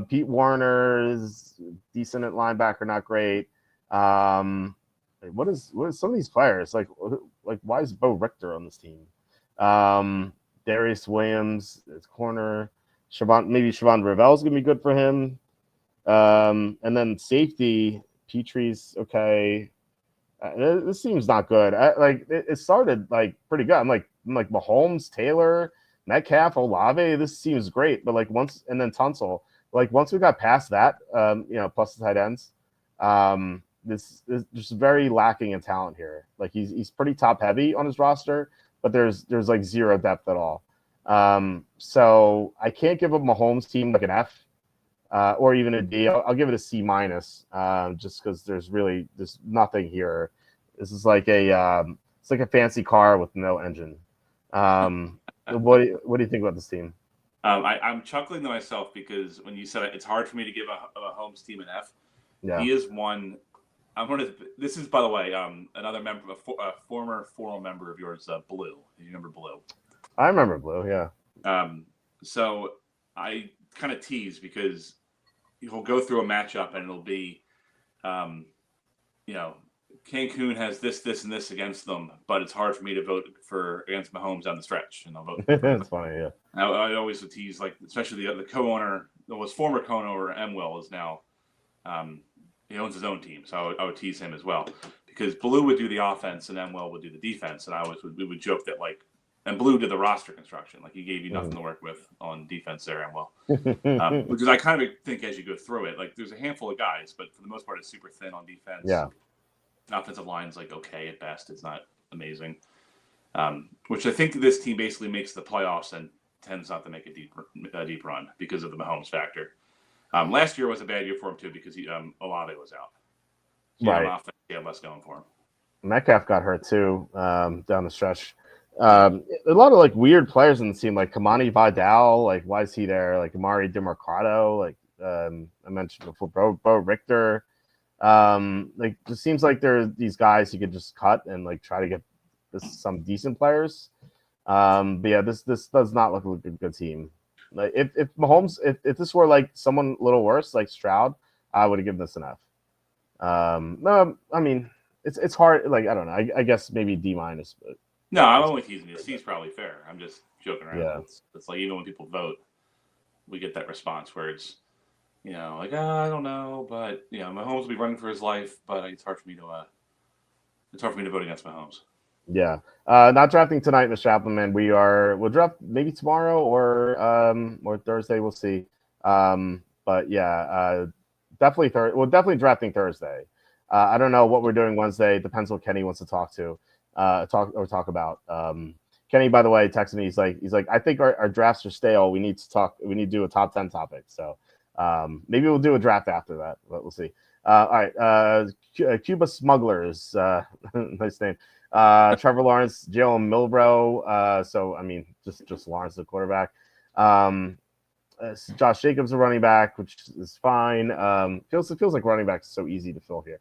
Pete Warner's decent at linebacker, not great. What is some of these players like? Why is Bo Richter on this team? Darius Williams, it's corner. Maybe Siobhan Ravel's gonna be good for him. And then safety, Petrie's okay. This seems not good. It started like pretty good. I'm like Mahomes, Taylor, Metcalf, Olave. This seems great, but like once Tunsil, like once we got past that, plus the tight ends, this is just very lacking in talent here. Like he's pretty top heavy on his roster, but there's like zero depth at all. So I can't give a Mahomes team like an F. Or even a D. I'll give it a C minus, just because there's nothing here. This is like it's like a fancy car with no engine. What do you think about this team? I'm chuckling to myself because when you said it's hard for me to give a Mahomes team an F. Yeah. He is one. This is, by the way, another member, a former member of yours, Blue. You remember Blue? I remember Blue. Yeah. So I kind of tease because he'll go through a matchup and it'll be, Cancun has this, and this against them, but it's hard for me to vote against Mahomes down the stretch, and I'll vote. It's funny, yeah. I always would tease, like, especially the co-owner, that was former co-owner Will is now, he owns his own team, so I would tease him as well because Blue would do the offense and Will would do the defense, and we would joke that like. And Blue did the roster construction. Like, he gave you nothing to work with on defense there, and which is I kind of think as you go through it, like there's a handful of guys, but for the most part, it's super thin on defense. Yeah. Offensive line's like okay at best. It's not amazing. Which I think this team basically makes the playoffs and tends not to make a deep run because of the Mahomes factor. Last year was a bad year for him too because Olave was out. So right. Offense, he had less going for him. Metcalf got hurt too down the stretch. A lot of like weird players in the team, like Kamani Vidal, like why is he there? Like Amari DeMarcado, like I mentioned before, Bo Richter. Like just seems like there are these guys you could just cut and like try to get some decent players. But yeah, this does not look like a good team. Like if Mahomes, if this were like someone a little worse, like Stroud, I would have given this an F. No, I mean it's hard. Like I don't know. I guess maybe D minus, but. No, I'm only teasing you. C's probably fair. I'm just joking around. Yeah. It's like even when people vote, we get that response where it's, like I don't know, but Mahomes will be running for his life, but it's hard for me to vote against Mahomes. Yeah, not drafting tonight, Mr. Appleman. We'll draft maybe tomorrow or Thursday. We'll see. But yeah, definitely definitely drafting Thursday. I don't know what we're doing Wednesday. Depends what Kenny wants to talk about. Kenny, by the way, texted me. He's like, I think our drafts are stale. We need to do a top 10 topic. So maybe we'll do a draft after that, but we'll see. All right. Cuba Smugglers. Nice name. Trevor Lawrence, Jalen Milroe. So I mean, just Lawrence, the quarterback. Josh Jacobs, a running back, which is fine. Feels like running back is so easy to fill here.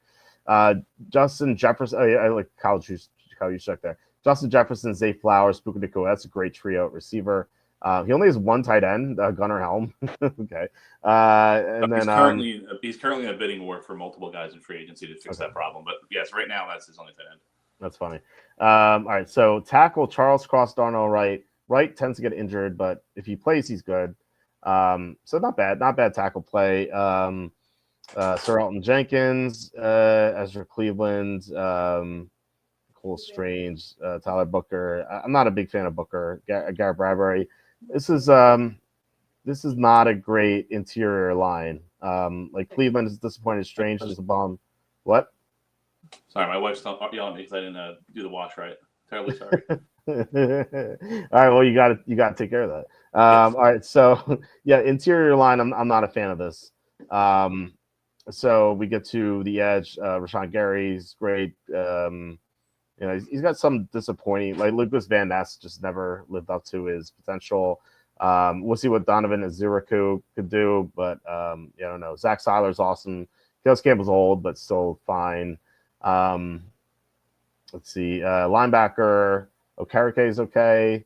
Justin Jefferson. I like Kyle Juszczyk there. Justin Jefferson, Zay Flowers, Puka Nacua. That's a great trio at receiver. He only has one tight end, Gunnar Helm. Okay, and He's then currently in a bidding war for multiple guys in free agency to fix that problem. But yes, right now that's his only tight end. That's funny. All right, so tackle Charles Cross Darnell Wright. Wright tends to get injured, but if he plays, he's good. So not bad tackle play. Sir Elton Jenkins, Ezra Cleveland, Cole Strange, Tyler Booker. I'm not a big fan of Booker. Garrett Bradbury. This is not a great interior line. Like Cleveland is disappointed. Strange is a bomb. What? Sorry, my wife's yelling at me because I didn't do the wash right. Terribly sorry. All right, well you got to take care of that. Yes. All right, so yeah, interior line. I'm not a fan of this. So we get to the edge. Rashawn Gary's great. He's got some disappointing. Like Lucas Van Ness just never lived up to his potential. We'll see what Donovan Aziraku could do, but I don't know. Zach Seiler's awesome. Gus Campbell's old, but still fine. Let's see. Linebacker Okereke is okay.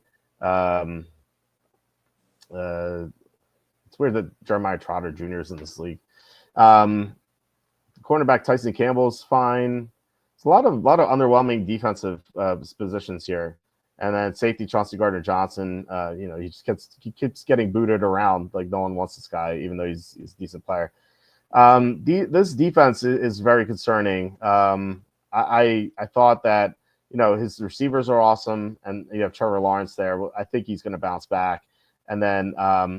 It's weird that Jeremiah Trotter Jr. is in this league. Cornerback Tyson Campbell's fine. It's a lot of underwhelming defensive positions here. And then safety Chauncey Gardner-Johnson, he keeps getting booted around like no one wants this guy, even though he's a decent player. This defense is very concerning. I thought that his receivers are awesome, and you have Trevor Lawrence there. I think he's going to bounce back. And then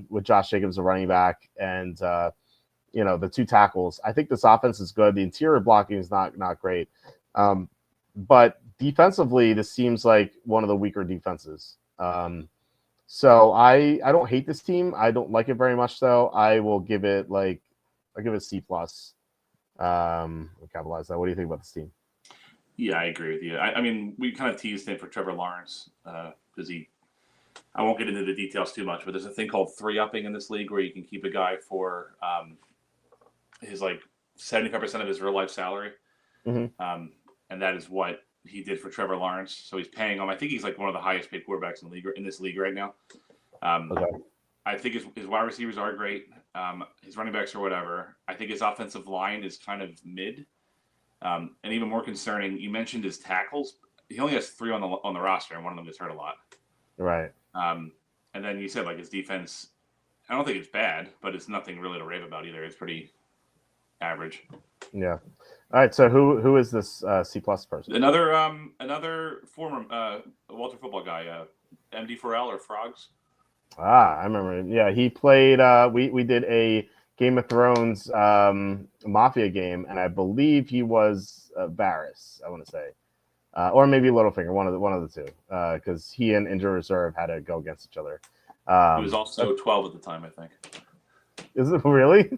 with Josh Jacobs, a running back, and the two tackles, I think this offense is good. The interior blocking is not great. But defensively, this seems like one of the weaker defenses. So I don't hate this team. I don't like it very much, though. I will give it a C+. Capitalize that. What do you think about this team? Yeah, I agree with you. I mean, we kind of teased him for Trevor Lawrence because I won't get into the details too much, but there's a thing called 3-upping in this league where you can keep a guy for his 75% of his real life salary. Mm-hmm. And that is what he did for Trevor Lawrence. So he's paying him. I think he's one of the highest paid quarterbacks in this league right now. Okay. I think his wide receivers are great. His running backs are whatever. I think his offensive line is kind of mid. And even more concerning, you mentioned his tackles. He only has 3 on the roster, and one of them gets hurt a lot. Right. And then you said his defense. I don't think it's bad, but it's nothing really to rave about either. It's pretty average. Yeah. All right. So who is this C+ person? Another former Walter football guy, MD Farrell or Frogs. I remember him. Yeah, he played. We did a Game of Thrones Mafia game, and I believe he was Varys, I want to say, or maybe Littlefinger, one of the two, because he and Injured Reserve had to go against each other. He was also 12 at the time, I think. Is it really?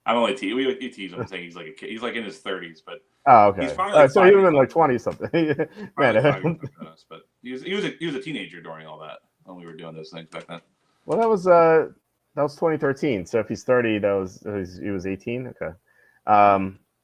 I'm only we tease him saying he's like a kid. He's in his 30s, but okay. He's probably so he would have been 20 something. Man, but he was a teenager during all that when we were doing those things back then. Well, that was 2013. So if he's 30, he was 18. Okay.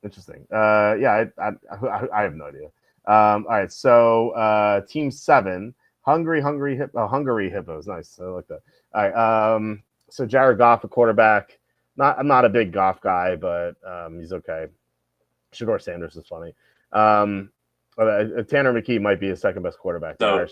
Interesting. Yeah, I have no idea. All right. So Team 7, Hungary Hippos. Nice. I like that. All right. So Jared Goff, a quarterback. I'm not a big Goff guy, but he's okay. Shador Sanders is funny. Tanner McKee might be his second best quarterback. So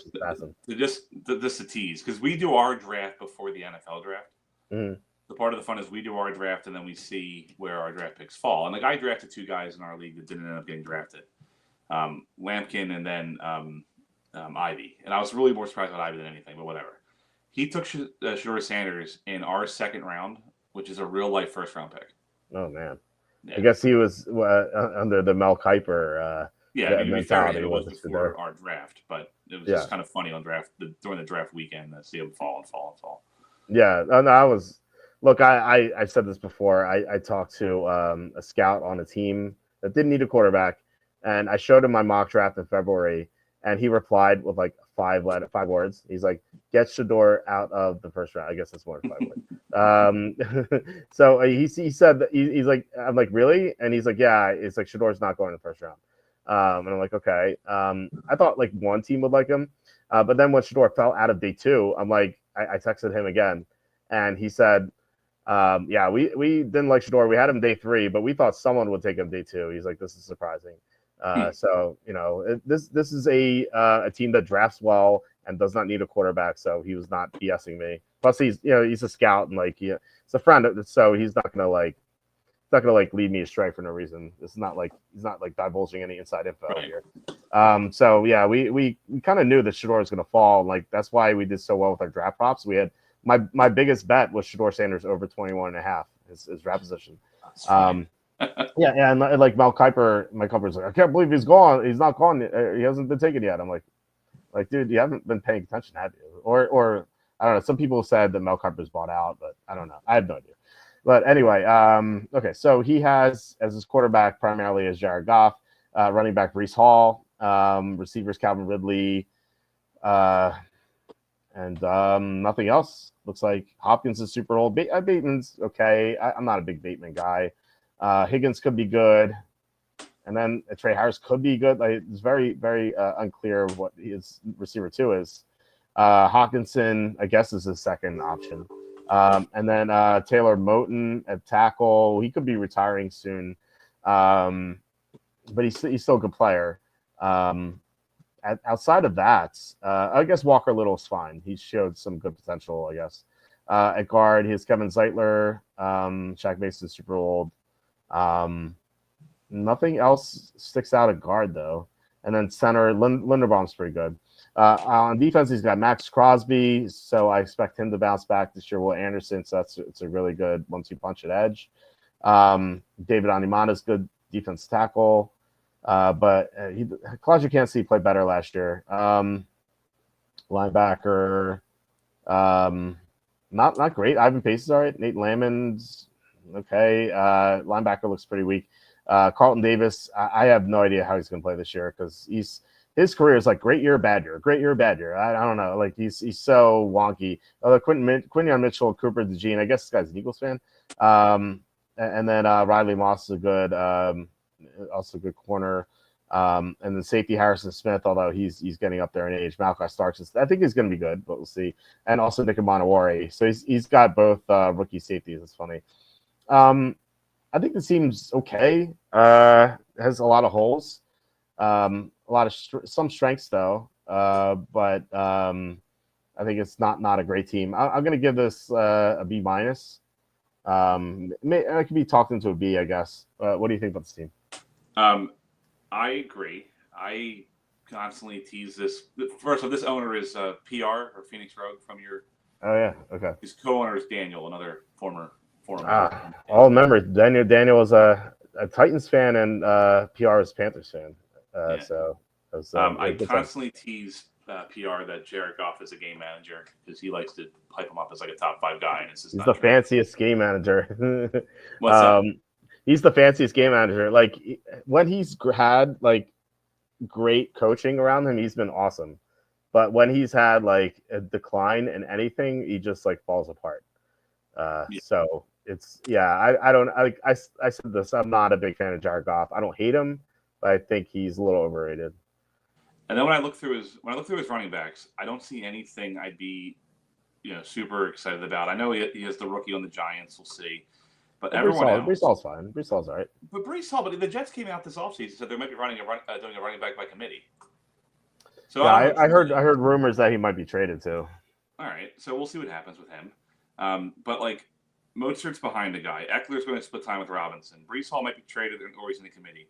just a tease, because we do our draft before the NFL draft. Mm-hmm. The part of the fun is we do our draft and then we see where our draft picks fall. And I drafted 2 guys in our league that didn't end up getting drafted, Lampkin and then Ivy. And I was really more surprised about Ivy than anything, but whatever. He took Shador Sanders in our second round, which is a real life first round pick. Oh man, yeah. I guess he was under the Mel Kiper. Yeah, I mean, to be fair, it was before our draft, but it was just kind of funny during the draft weekend to see him fall. Yeah, no, I said this before. I talked to a scout on a team that didn't need a quarterback, and I showed him my mock draft in February, and he replied with 5 words. He's like, "Get Shador out of the first round." I guess that's more than 5 words. So he said that he's like, I'm like, really? And he's like, yeah. It's like Shador's not going in the first round. And I'm like, okay. I thought one team would like him, but then when Shador fell out of day 2, I'm like, I texted him again, and he said, yeah, we didn't like Shador. We had him day 3, but we thought someone would take him day 2. He's like, this is surprising. So this is a team that drafts well and does not need a quarterback. So he was not BSing me. Plus, he's a scout and he's a friend. So he's not gonna lead me astray for no reason. It's not like he's not divulging any inside info here. So yeah, we kind of knew that Shador was going to fall. Like that's why we did so well with our draft props. We had my biggest bet was Shador Sanders over 21.5 his draft position. Yeah, and like Mel Kiper's like, I can't believe he's gone. He's not gone. He hasn't been taken yet. I'm like, dude, you haven't been paying attention, have you? Or I don't know. Some people said that Mel Kiper's bought out, but I don't know. I have no idea. But anyway, okay, so he has as his quarterback primarily as Jared Goff, running back Breece Hall, receivers Calvin Ridley, and nothing else. Looks like Hopkins is super old. Bateman's okay. I'm not a big Bateman guy. Higgins could be good, and then Trey Harris could be good. It's very, very unclear what his receiver 2 is. Hawkinson, I guess, is his second option. And then Taylor Moton at tackle. He could be retiring soon, but he's still a good player. Outside of that, I guess Walker Little is fine. He showed some good potential, I guess. At guard, he has Kevin Zeitler. Shaq Mason's super old. Nothing else sticks out at guard, though. And then center, Linderbaum's pretty good. On defense, he's got Max Crosby, so I expect him to bounce back this year. Will Anderson, so it's a really good 1-2 punch at edge. David Onyemata's good defense tackle, but Kalijah Kancey played better last year. Linebacker, not great. Ivan Pace is all right. Nate Landman's okay. Linebacker looks pretty weak. Carlton Davis, I have no idea how he's going to play this year because his career is like great year, bad year, great year, bad year. I don't know. Like he's so wonky. Quinyon Mitchell, Cooper DeJean. I guess this guy's an Eagles fan. And then Riley Moss is a good, also good corner. And then safety Harrison Smith, although he's getting up there in age. Malachi Starks, I think he's going to be good, but we'll see. And also Nick Monowari. So he's got both rookie safeties. It's funny. I think the team's okay. Has a lot of holes. A lot of some strengths though, but I think it's not a great team. I'm going to give this a B minus. I could be talked into a B, I guess. What do you think about this team? I agree. I constantly tease this. First of this owner is PR or Phoenix Rogue from your. Oh yeah, okay. His co-owner is Daniel, another former. All members. Daniel was a Titans fan and PR is Panthers fan. Yeah. So I constantly tease PR that Jared Goff is a game manager because he likes to hype him up as like a top 5 guy, and it's just he's the fanciest game manager. What's up? He's the fanciest game manager. Like when he's had like great coaching around him, he's been awesome. But when he's had like a decline in anything, he just like falls apart. So it's I said this. I'm not a big fan of Jared Goff. I don't hate him, but I think he's a little overrated. And then when I look through his running backs, I don't see anything I'd be, super excited about. I know he has the rookie on the Giants. We'll see, but everyone else. Breece Hall's fine. Breece Hall's all right. But Breece Hall, but the Jets came out this offseason and said they might be doing a running back by committee. So yeah, I heard rumors that he might be traded too. All right, so we'll see what happens with him. But like Mostert's behind the guy. Eckler's going to split time with Robinson. Breece Hall might be traded or he's in the committee.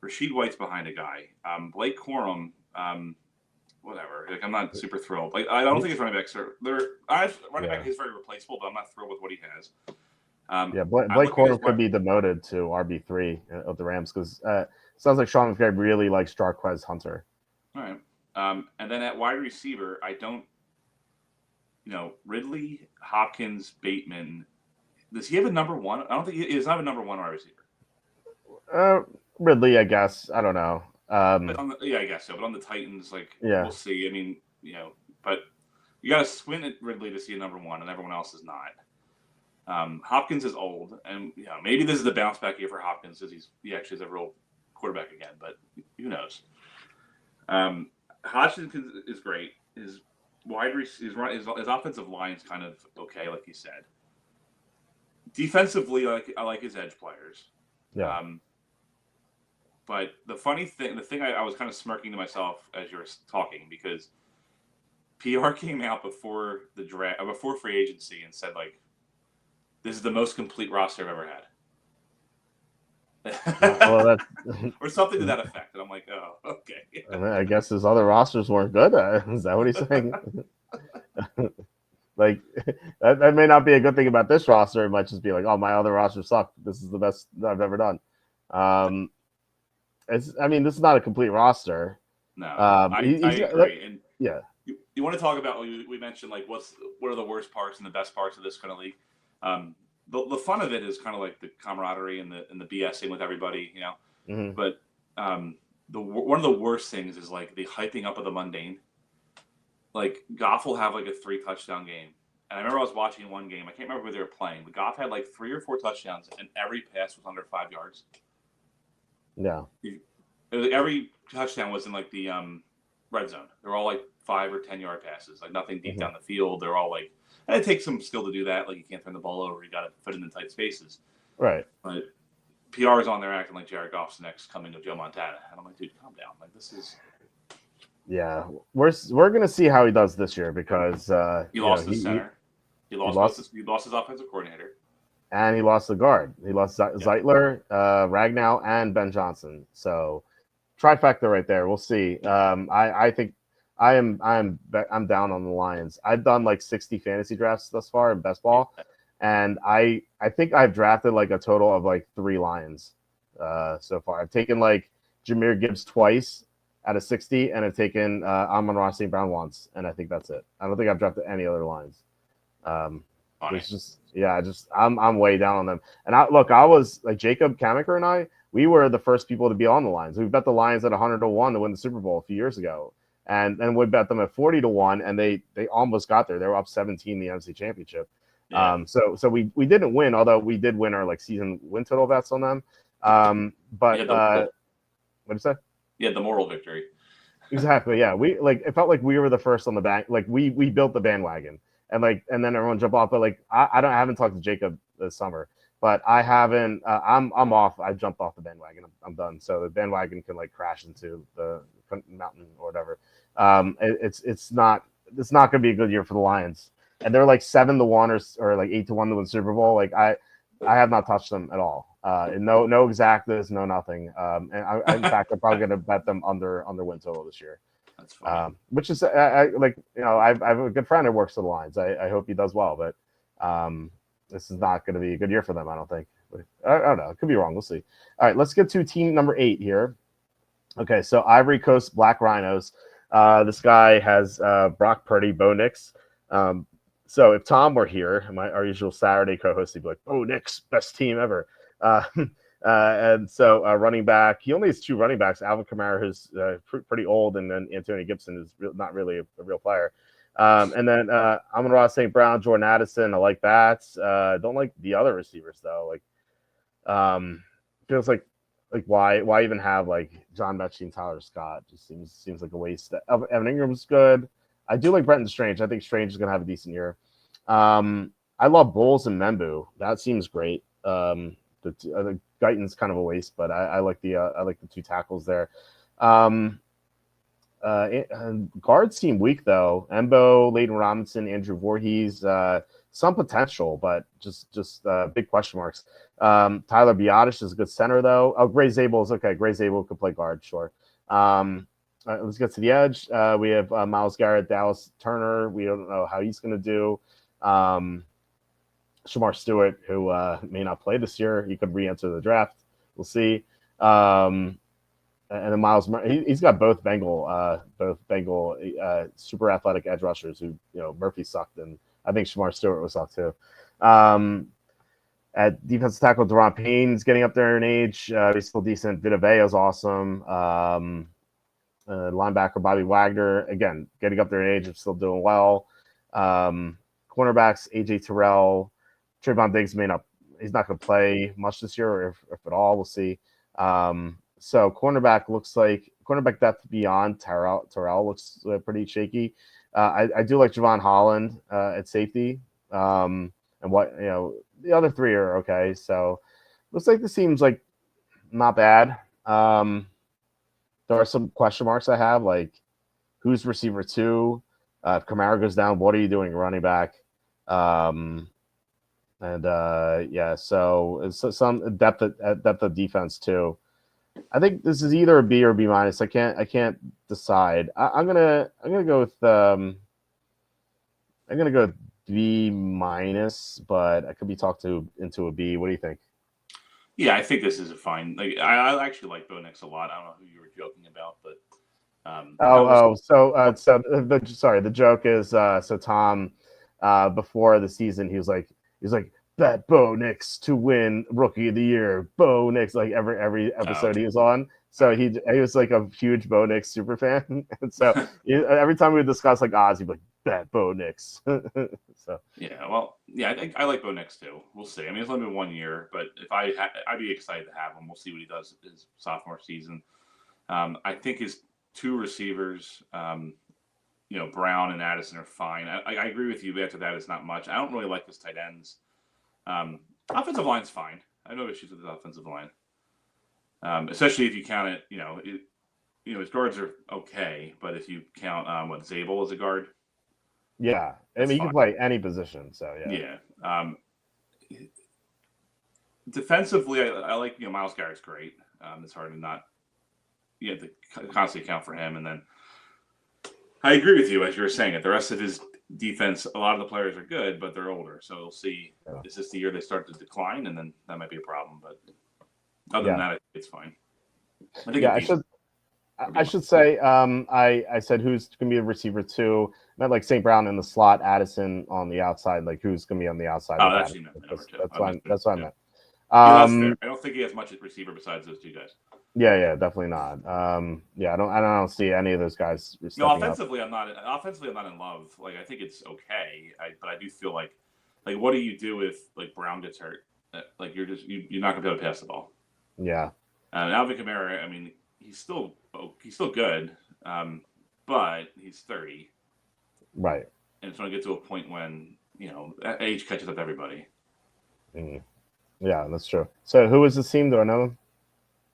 Rashid White's behind a guy. Blake Corum, whatever. Like I'm not super thrilled. Like I don't think his running backs are. Running back is very replaceable, but I'm not thrilled with what he has. Blake Corum could be demoted to RB3 of the Rams because sounds like Sean McVay really likes Jarquez Hunter. All right. And then at wide receiver, I don't. Ridley, Hopkins, Bateman. Does he have a number one? I don't think he does not have a number one wide receiver. Ridley, I guess. I don't know. I guess so. But on the Titans, we'll see. I mean, but you got to squint at Ridley to see a number one, and everyone else is not. Hopkins is old, and maybe this is the bounce back year for Hopkins because he actually is a real quarterback again. But who knows? Hodgson is great. his offensive line's kind of okay, like you said. Defensively, I like his edge players. Yeah. But the thing I was kind of smirking to myself as you were talking, because PR came out before the draft, before free agency, and said like, "This is the most complete roster I've ever had," Well, that's or something to that effect. And I'm like, "Oh, okay." I guess his other rosters weren't good. Is that what he's saying? Like that may not be a good thing about this roster. It might just be like, oh, my other roster sucked. This is the best I've ever done. This is not a complete roster. No, I agree. And yeah, you want to talk about? We mentioned like what are the worst parts and the best parts of this kind of league. The fun of it is kind of like the camaraderie and the BSing with everybody, you know. mm-hmm. But one of the worst things is like the hyping up of the mundane. Like Goff will have like a 3-touchdown game, and I remember I was watching one game. I can't remember who they were playing, but Goff had like 3 or 4 touchdowns, and every pass was under 5 yards. Yeah, every touchdown was in like the red zone. They're all like 5 or 10 yard passes, like nothing deep down the field. They're all like, and it takes some skill to do that. Like you can't turn the ball over. You got to put it in tight spaces. Right. But PR is on there acting like Jared Goff's next coming of Joe Montana, and I'm like, dude, calm down. Like this is. Yeah, we're gonna see how he does this year because he lost his center. He lost his offensive coordinator. And he lost the guard. He lost Zeitler, Ragnow, and Ben Johnson. So trifecta right there. We'll see. I think I'm down on the Lions. I've done like 60 fantasy drafts thus far in best ball, and I think I've drafted like a total of like 3 Lions so far. I've taken like Jahmyr Gibbs twice out of 60, and I've taken Amon-Ra St. Brown once, and I think that's it. I don't think I've drafted any other Lions. It's just I'm way down on them. And I was like Jacob Kamiker and I, we were the first people to be on the Lions. We bet the Lions at 100-1 to win the Super Bowl a few years ago, and then we bet them at 40-1, and they almost got there. They were up 17 in the NFC Championship. Yeah. So we didn't win, although we did win our like season win total bets on them. But what did you say? Yeah, the moral victory. Exactly. Yeah, it felt like we were the first on the back. Like we built the bandwagon, and then everyone jumped off. But like I haven't talked to Jacob this summer, but I haven't. I'm off. I jumped off the bandwagon. I'm done. So the bandwagon can like crash into the mountain or whatever. It's not going to be a good year for the Lions, and they're like 7-1 or like 8-1 to win Super Bowl. Like I have not touched them at all. No exactas, no nothing. And in fact, I'm probably going to bet them under win total this year. That's fine. Which is I have a good friend who works for the Lions. I hope he does well, but this is not going to be a good year for them. I don't think. I don't know. It could be wrong. We'll see. All right, let's get to team number 8 here. Okay, so Ivory Coast Black Rhinos. This guy has Brock Purdy, Bo Nix. So if Tom were here, our usual Saturday co-host, he'd be like, "Oh, Nix, best team ever." And so running back, he only has 2 running backs. Alvin Kamara, who's pretty old, and then Antonio Gibson is not really a real player. And then Amon-Ra St. Brown, Jordan Addison. I like that. Don't like the other receivers though. Like, feels like why even have like John Mechie and Tyler Scott? Just seems like a waste. Evan Ingram's good. I do like Brenton Strange. I think Strange is gonna have a decent year. I love Bowles and Membu. That seems great. The Guyton's kind of a waste, but I like the 2 tackles there. Guards seem weak though. Embo, Leighton Robinson, Andrew Voorhees, some potential, but just big question marks. Tyler Biotish is a good center though. Oh, Gray Zabel is okay. Gray Zabel could play guard, sure. Let's get to the edge. We have Myles Garrett, Dallas Turner. We don't know how he's going to do. Shamar Stewart, who may not play this year. He could re-enter the draft. We'll see. And then Miles Murphy, he's got both Bengal super athletic edge rushers who, Murphy sucked, and I think Shamar Stewart was sucked too. At defensive tackle, Deron Payne's getting up there in age. He's still decent. Vita Vea is awesome. Linebacker Bobby Wagner, again, getting up there in age, is still doing well. Cornerbacks, AJ Terrell, Trayvon Diggs he's not going to play much this year, or if at all. We'll see. So cornerback depth beyond Terrell looks pretty shaky. I do like Javon Holland at safety. And the other three are okay. So looks like this seems like not bad. There are some question marks I have, like who's receiver two? If Kamara goes down, what are you doing running back? So it's some depth of defense too. I think this is either a B or B minus. I can't decide. I'm gonna go with B minus, but I could be talked into a B. What do you think? Yeah, I think this is a fine. Like I actually like Bo Nix a lot. I don't know who you were joking about, but the joke is so Tom before the season he's like bet Bo Nix to win Rookie of the Year. Bo Nix, like every episode he was on. So he was like a huge Bo Nix super fan, and so every time we would discuss like odds, he'd be like bet Bo Nix. So I think I like Bo Nix too. We'll see. I mean, it's only been 1 year, but if I'd be excited to have him. We'll see what he does his sophomore season. I think his two receivers, Brown and Addison are fine. I agree with you. After that, it's not much. I don't really like his tight ends. Offensive line's fine. I have no issues with the offensive line, especially if you count it. His guards are okay, but if you count Zabel as a guard, yeah, I mean, you can play any position. So yeah. Defensively, I like Myles Garrett's great. It's hard to not to constantly account for him, and then I agree with you as you were saying it. The rest of his defense, a lot of the players are good, but they're older. So we'll see. Yeah. Is this the year they start to decline, and then that might be a problem. But other than that, it's fine. I should say I said who's going to be the receiver two. I meant like St. Brown in the slot, Addison on the outside. Like who's going to be on the outside? Oh, that's what I meant. I don't think he has much at receiver besides those two guys. Yeah, definitely not. I don't see any of those guys. No, offensively, I'm not in love. Like, I think it's okay, but I do feel like what do you do if like Brown gets hurt? Like you're not gonna be able to pass the ball. Yeah. Alvin Kamara, I mean, he's still good, but he's 30. Right. And it's going to get to a point when age catches up to everybody. Mm. Yeah, that's true. So who was the team? Do I know him?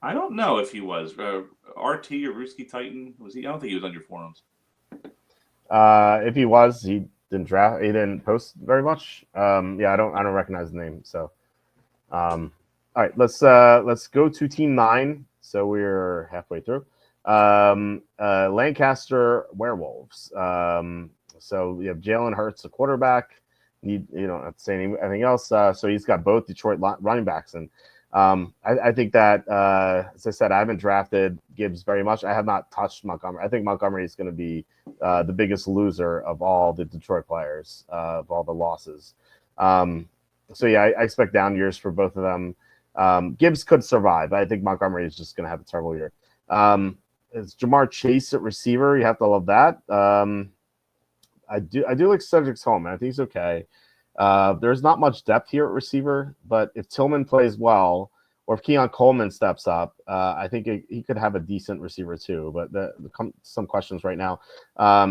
I don't know if he was RT or Ruski Titan. Was he? I don't think he was on your forums. If he was, he didn't draft. He didn't post very much. I don't recognize the name. So, all right, let's go to Team 9. So we're halfway through. Lancaster Werewolves. So we have Jalen Hurts, a quarterback. You don't have to say anything else. So he's got both Detroit running backs, and I think that, as I said, I haven't drafted Gibbs very much. I have not touched Montgomery. I think Montgomery is going to be the biggest loser of all the Detroit players, of all the losses. I expect down years for both of them. Gibbs could survive. I think Montgomery is just going to have a terrible year. It's Jamar Chase at receiver. You have to love that. I do like Cedric's home. I think he's okay. There's not much depth here at receiver, but if Tillman plays well, or if Keon Coleman steps up, I think he could have a decent receiver too. But some questions right now.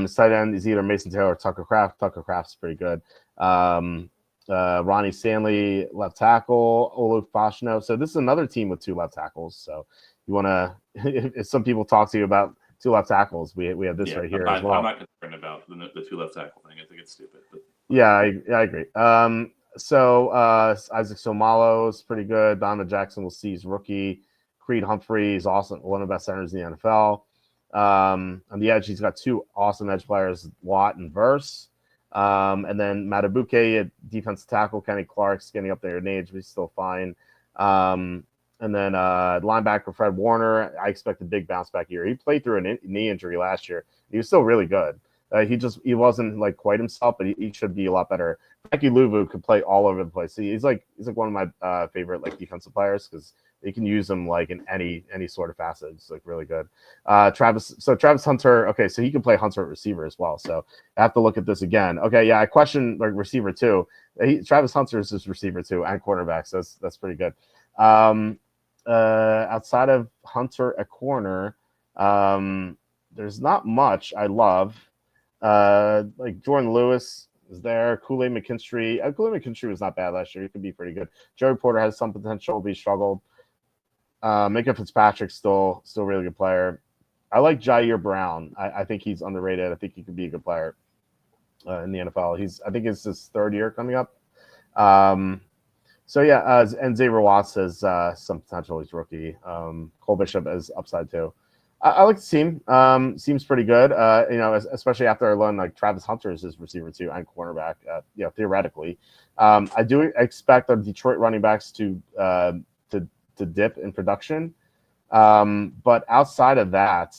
Side end is either Mason Taylor or Tucker Kraft. Tucker Kraft's pretty good. Ronnie Stanley, left tackle. Olu Fashino. So this is another team with two left tackles. So you want to, if some people talk to you about two left tackles, we have this right here as well. I'm not concerned about the two left tackle thing. I think it's stupid. But. Yeah, I agree. So Isaac Somalo is pretty good. Donovan Jackson, we'll see, he's rookie. Creed Humphrey is awesome, one of the best centers in the NFL. On the edge, he's got two awesome edge players, Watt and Verse. And then Matabuke at defensive tackle. Kenny Clark's getting up there in age, but he's still fine. And then linebacker Fred Warner, I expect a big bounce back year. He played through a knee injury last year. He was still really good. He wasn't like quite himself, but he should be a lot better. Frankie Louvu could play all over the place. He's like one of my favorite like defensive players because they can use him like in any sort of facet. It's like really good. Travis Hunter. Okay, so he can play Hunter at receiver as well. So I have to look at this again. Okay, yeah, I question like receiver too. Travis Hunter is his receiver too and cornerback. So that's pretty good. Outside of Hunter at corner, there's not much I love. Like Jordan Lewis is there. Kool-Aid McKinstry. Kool-Aid McKinstry was not bad last year. He could be pretty good. Joey Porter has some potential, but he struggled. Minka Fitzpatrick's still a really good player. I like Jair Brown. I think he's underrated. I think he could be a good player in the NFL. I think it's his third year coming up. So yeah, and Xavier Watts has some potential. He's rookie. Cole Bishop is upside too. I like the team. Seems pretty good. Especially after I learned like Travis Hunter is his receiver too and cornerback. Theoretically, I do expect the Detroit running backs to dip in production. But outside of that,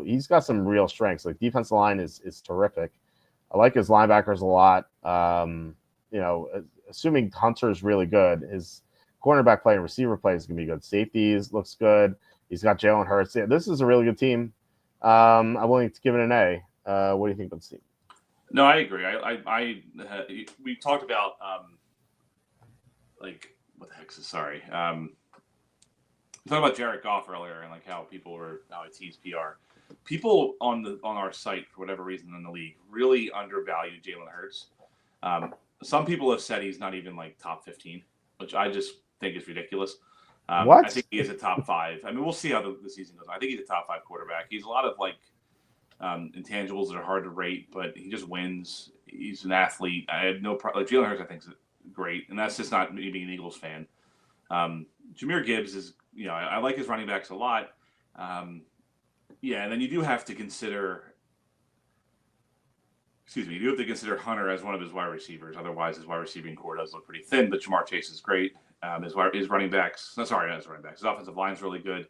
he's got some real strengths. Like defensive line is terrific. I like his linebackers a lot. Assuming Hunter is really good, his cornerback play and receiver play is going to be good. Safeties looks good. He's got Jalen Hurts. Yeah, this is a really good team. I'm willing to give it an A. What do you think of the team? No, I agree. We talked about what the heck is this? Sorry. We talked about Jared Goff earlier and how I tease PR. People on our site for whatever reason in the league really undervalue Jalen Hurts. Some people have said he's not even top 15, which I just think is ridiculous. What? I think he is a top 5. I mean, we'll see how the season goes. I think he's a top 5 quarterback. He's a lot of intangibles that are hard to rate, but he just wins. He's an athlete. I had no problem. Jalen Hurts, I think, is great, and that's just not me being an Eagles fan. Jahmyr Gibbs is, I like his running backs a lot. And then you do have to consider. You do have to consider Hunter as one of his wide receivers. Otherwise, his wide receiving core does look pretty thin. But Jamar Chase is great. His running backs. No, sorry, not his running backs. His offensive line's really good.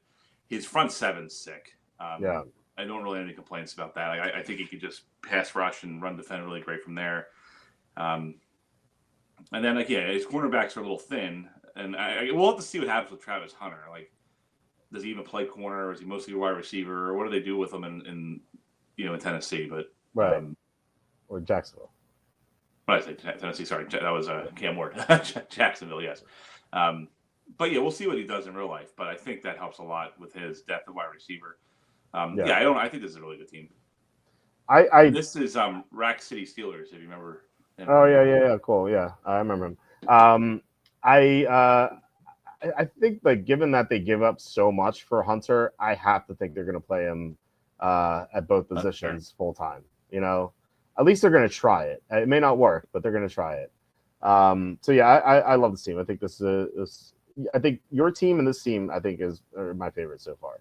His front seven's sick. Yeah. I don't really have any complaints about that. I think he could just pass rush and run defend really great from there. And then his cornerbacks are a little thin. And we'll have to see what happens with Travis Hunter. Does he even play corner, or is he mostly a wide receiver, or what do they do with him in Tennessee? But right. Or Jacksonville. What did I say? Tennessee, sorry. That was Cam Ward. Jacksonville, yes. But we'll see what he does in real life. But I think that helps a lot with his depth of wide receiver. I think this is a really good team. This is Rack City Steelers, if you remember. Oh, yeah. Cool, yeah. I remember him. I think given that they give up so much for Hunter, I have to think they're going to play him at both positions full time. At least they're going to try it. It may not work, but they're going to try it. I love this team. I think I think your team and this team, I think, are my favorite so far.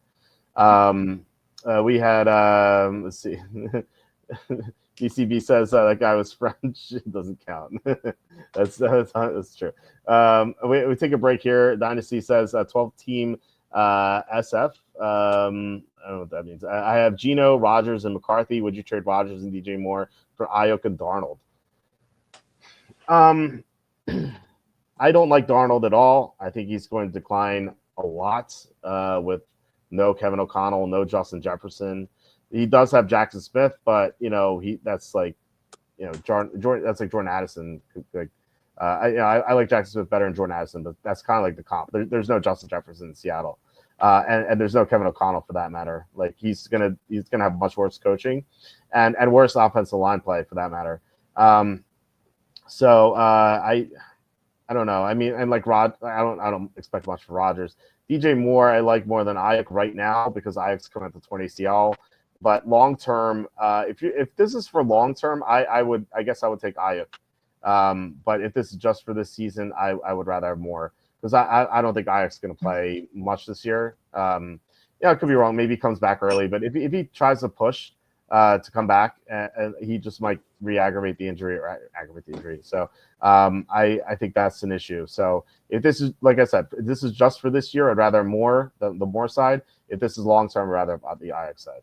We had let's see. DCB says that guy was French. It doesn't count. That's true. We take a break here. Dynasty says 12-team SF. I don't know what that means. I have Geno, Rodgers, and McCarthy. Would you trade Rodgers and DJ Moore for Ayuk and Darnold? I don't like Darnold at all. I think he's going to decline a lot with no Kevin O'Connell, no Justin Jefferson. He does have Jackson Smith, but that's like Jordan. That's like Jordan Addison. I like Jackson Smith better than Jordan Addison, but that's kind of like the comp. There's no Justin Jefferson in Seattle, and there's no Kevin O'Connell for that matter. He's gonna have much worse coaching, and worse offensive line play for that matter. I don't know. I mean, and I don't expect much for Rodgers. DJ Moore, I like more than Ayuk right now because Ayuk's coming at the 20 ACL. But long term, if this is for long term, I guess I would take Ayuk. But if this is just for this season, I would rather have more because I don't think Ayuk's going to play much this year. I could be wrong. Maybe he comes back early, but if he tries to push to come back, he just might re-aggravate the injury or aggravate the injury. So I think that's an issue. So if this is, like I said, if this is just for this year, I'd rather more the more side. If this is long term, I'd rather about the Ayuk side.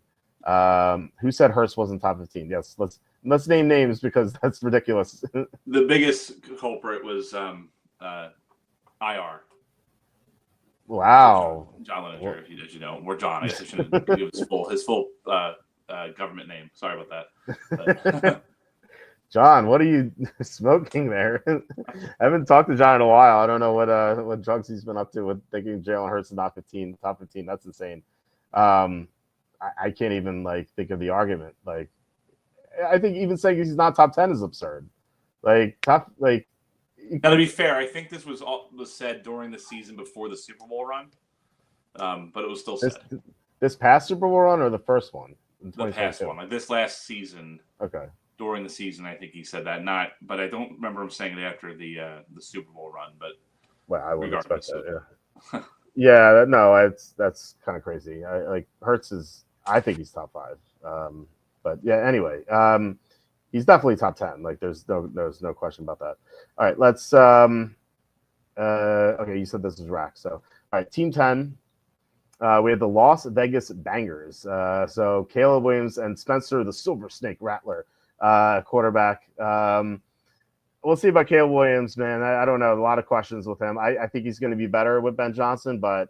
Who said Hurst wasn't top 15? Yes, let's name names because that's ridiculous. The biggest culprit was IR. Wow. John Lineker, as you know, or John. I shouldn't give his full government name. Sorry about that. But, John, what are you smoking there? I haven't talked to John in a while. I don't know what drugs he's been up to with thinking Jalen Hurts is not top 15. That's insane. I can't even think of the argument. I think even saying he's not top 10 is absurd. Like top, like. Now, to be fair, I think this was said during the season before the Super Bowl run, but it was still said. This past Super Bowl run or the first one? The past one, like this last season. Okay. During the season, I think he said that. But I don't remember him saying it after the Super Bowl run. But well, I wouldn't expect that. Yeah. Yeah, that's kind of crazy. Like Hurts is, I think he's top 5. But yeah, anyway, he's definitely top 10. Like there's no question about that. All right, let's. Okay, you said this is rack. So all right, team 10. We have the Las Vegas Bangers. So Caleb Williams and Spencer the Silver Snake Rattler, quarterback. We'll see about Caleb Williams, man. I don't know. A lot of questions with him. I think he's going to be better with Ben Johnson, but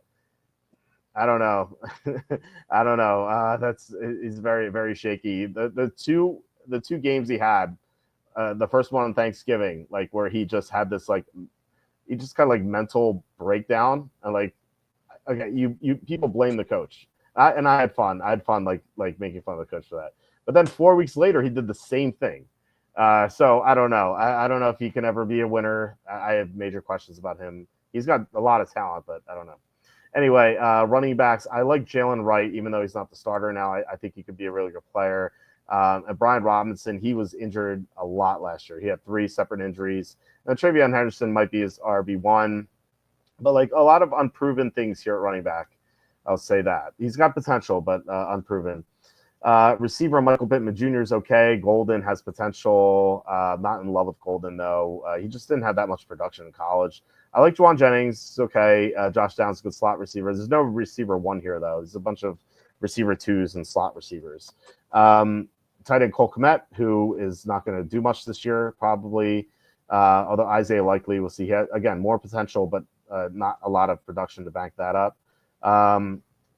I don't know. I don't know. He's very, very shaky. The two games he had, the first one on Thanksgiving, like where he just had this he just kind of mental breakdown, and okay, you people blame the coach, and I had fun. I had fun like making fun of the coach for that. But then 4 weeks later, he did the same thing. So I don't know. I don't know if he can ever be a winner. I have major questions about him. He's got a lot of talent, but I don't know. Anyway, running backs, I like Jalen Wright, even though he's not the starter now. I think he could be a really good player. And Brian Robinson, he was injured a lot last year. He had 3 separate injuries. And Travion Henderson might be his RB1. But a lot of unproven things here at running back. I'll say that. He's got potential, but unproven. Receiver Michael Pittman Jr. is okay. Golden has potential. Not in love with Golden, though. He just didn't have that much production in college. I like Juwan Jennings. It's okay. Josh Downs is a good slot receiver. There's no receiver 1 here, though. There's a bunch of receiver 2s and slot receivers. Tight end Cole Kmet, who is not going to do much this year, probably. Although Isaiah Likely, we'll see. He has, again, more potential, but not a lot of production to back that up.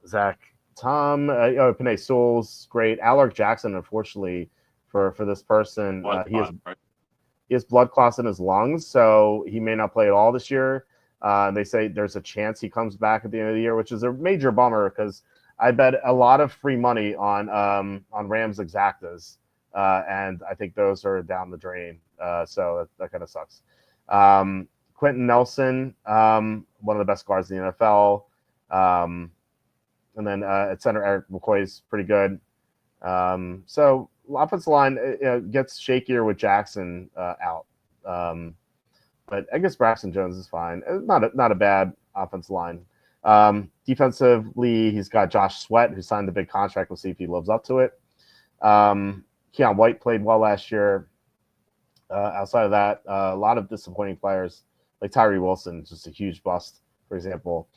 Zach Tom, Panay Sewell's great. Alaric Jackson, unfortunately, for this person, he has blood clots in his lungs, so he may not play at all this year. They say there's a chance he comes back at the end of the year, which is a major bummer because I bet a lot of free money on Rams exactas, and I think those are down the drain. So that kind of sucks. Quentin Nelson, one of the best guards in the NFL. And then at center, Eric McCoy is pretty good. So offensive line gets shakier with Jackson out. But I guess Braxton Jones is fine. Not a bad offensive line. Defensively, he's got Josh Sweat, who signed the big contract. We'll see if he lives up to it. Keon White played well last year. Outside of that, a lot of disappointing players, like Tyree Wilson, just a huge bust, for example.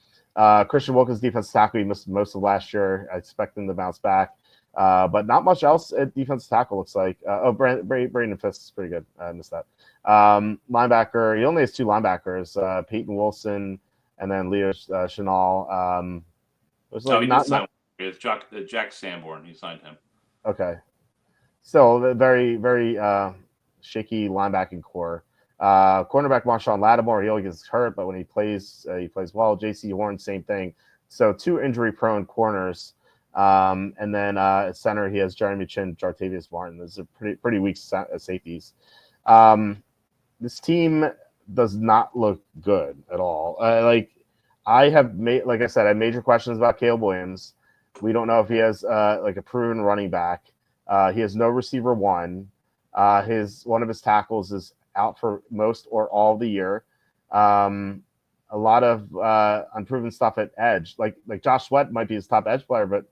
Christian Wilkins, defensive tackle, he missed most of last year. I expect him to bounce back. But not much else at defensive tackle, looks like. Brandon Fisk is pretty good. I missed that. Linebacker, he only has 2 linebackers, Peyton Wilson and then Leo Chenal. It's Jack Sanborn. He signed him. Okay. Still very, very shaky linebacking core. Cornerback Marshawn Lattimore, he always gets hurt, but when he plays well. J.C. Horn, same thing. So 2 injury-prone corners. And then at center, he has Jeremy Chin, Jartavius Martin. Those are pretty weak safeties. This team does not look good at all. I have major questions about Caleb Williams. We don't know if he has a proven running back. He has no receiver 1. One of his tackles is out for most or all of the year. A lot of unproven stuff at edge. Like Josh Sweat might be his top edge player, but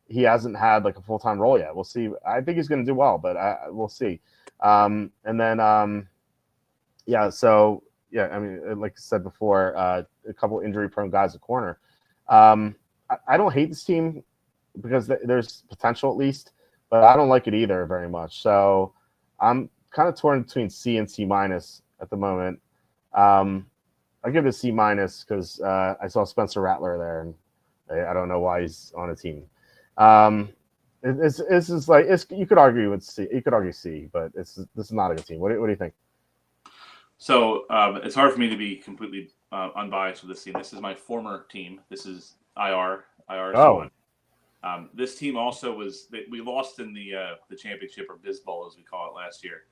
he hasn't had a full-time role yet. We'll see. I think he's going to do well, but we'll see. And then I mean, like I said before, a couple injury-prone guys at corner. I don't hate this team because there's potential at least, but I don't like it either very much. So I'm kind of torn between C and C minus at the moment. I give it a C minus because I saw Spencer Rattler there, and I don't know why he's on a team. It's just you could argue with C. You could argue C, but this is not a good team. What do you think? So it's hard for me to be completely unbiased with this team. This is my former team. This is IR. Oh. This team also we lost in the championship, or Biz Bowl as we call it, last year.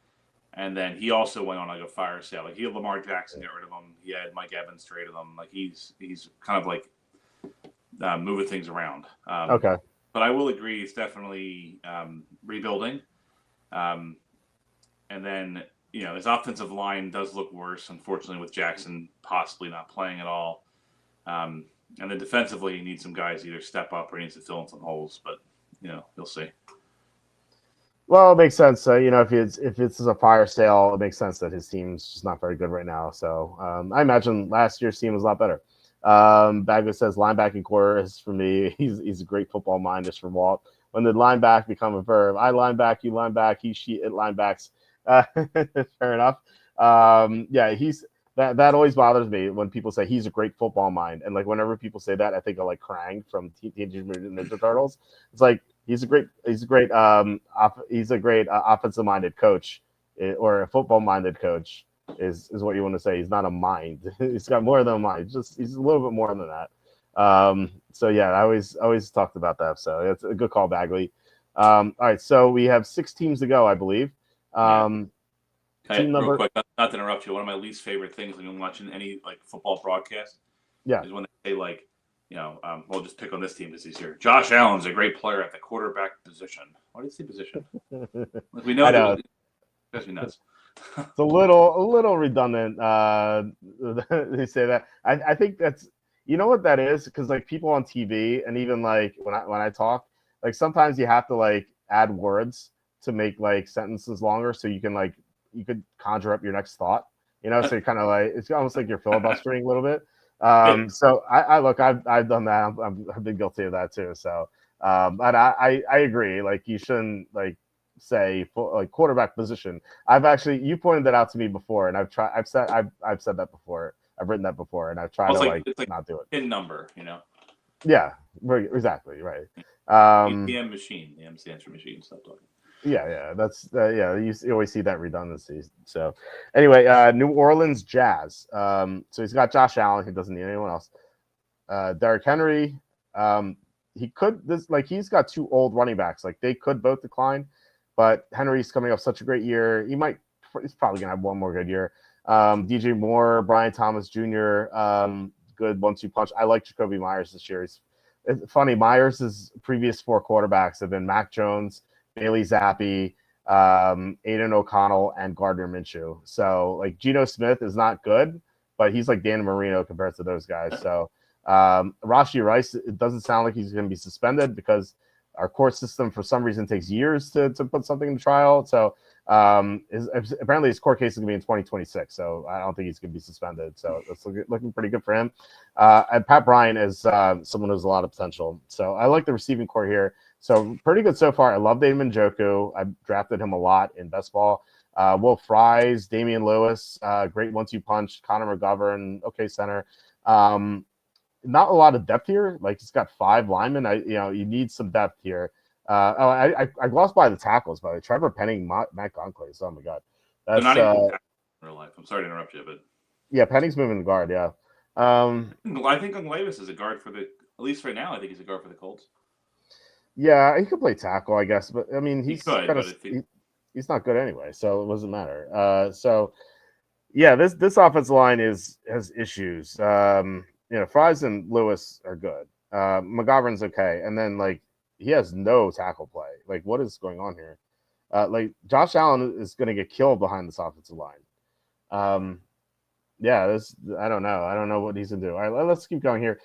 And then he also went on like a fire sale. Like he had Lamar Jackson get rid of him. He had Mike Evans traded him. Like he's kind of like moving things around. Okay. But I will agree, it's definitely rebuilding. And then his offensive line does look worse, unfortunately, with Jackson possibly not playing at all. And then defensively, he needs some guys either step up or he needs to fill in some holes. But you'll see. Well, it makes sense. If it's a fire sale, it makes sense that his team's just not very good right now. So I imagine last year's team was a lot better. Bagley says linebacker core is for me. He's a great football mind. Is from Walt. When did lineback become a verb? I lineback, you lineback, he, she, it linebacks. Fair enough. He's that always bothers me when people say he's a great football mind, and like whenever people say that, I think of like Krang from Teenage Mutant Ninja Turtles. It's like he's a great offensive minded coach, or a football minded coach is what you want to say. He's not a mind. He's got more than a mind. He's a little bit more than that. So yeah, I always talked about that. So it's a good call, Bagley. All right, so we have 6 teams to go, I believe. Team number, real quick, not to interrupt you. One of my least favorite things when I'm watching any like football broadcast, is when they say like, we'll just pick on this team this year. Josh Allen's a great player at the quarterback position. Why did you say position? Like, we know it drives me nuts. It's a little redundant. They say that. I think that's, what that is, because like people on TV and even like when I talk, like sometimes you have to like add words to make like sentences longer so you could conjure up your next thought. So you're kind of like, it's almost like you're filibustering a little bit. So I've done that. I've been guilty of that too. So, but I agree. Like you shouldn't like say like quarterback position. You pointed that out to me before, and I've said that before. I've written that before, and I've tried to it's not do it. Pin number, Yeah, exactly right. ATM machine. The M stands for machine. Stop talking. Yeah, that's you always see that redundancy. So anyway, New Orleans Jazz. So he's got Josh Allen. He doesn't need anyone else. Derrick Henry. He's got 2 old running backs. Like they could both decline, but Henry's coming off such a great year. He's probably gonna have one more good year. DJ Moore, Brian Thomas Jr. Good 1-2 punch. I like Jacoby Myers this year. It's funny. Myers' previous 4 quarterbacks have been Mac Jones, Bailey Zappi, Aiden O'Connell, and Gardner Minshew. So like Geno Smith is not good, but he's like Dan Marino compared to those guys. So Rashee Rice, it doesn't sound like he's going to be suspended because our court system for some reason takes years to put something in trial. So apparently his court case is going to be in 2026. So I don't think he's going to be suspended. So it's looking pretty good for him. And Pat Bryant is someone who has a lot of potential. So I like the receiving core here. So pretty good so far. I love David Njoku. I drafted him a lot in best ball. Will Fries, Damian Lewis, great 1-2 punch. Connor McGovern, okay center. Not a lot of depth here. Like he's got 5 linemen. You need some depth here. I glossed by the tackles, by the way. Trevor Penning, Matt Goncalves. Oh my god, that's not even in real life. I'm sorry to interrupt you, but yeah, Penning's moving to guard. Yeah, I think Goncalves is a guard for at least right now. I think he's a guard for the Colts. Yeah, he could play tackle, I guess, but I mean, he's not good anyway, so it doesn't matter. So yeah, this offensive line has issues. Fries and Lewis are good. McGovern's okay, and then like he has no tackle play. Like, what is going on here? Like Josh Allen is going to get killed behind this offensive line. I don't know. I don't know what he's going to do. All right, let's keep going here.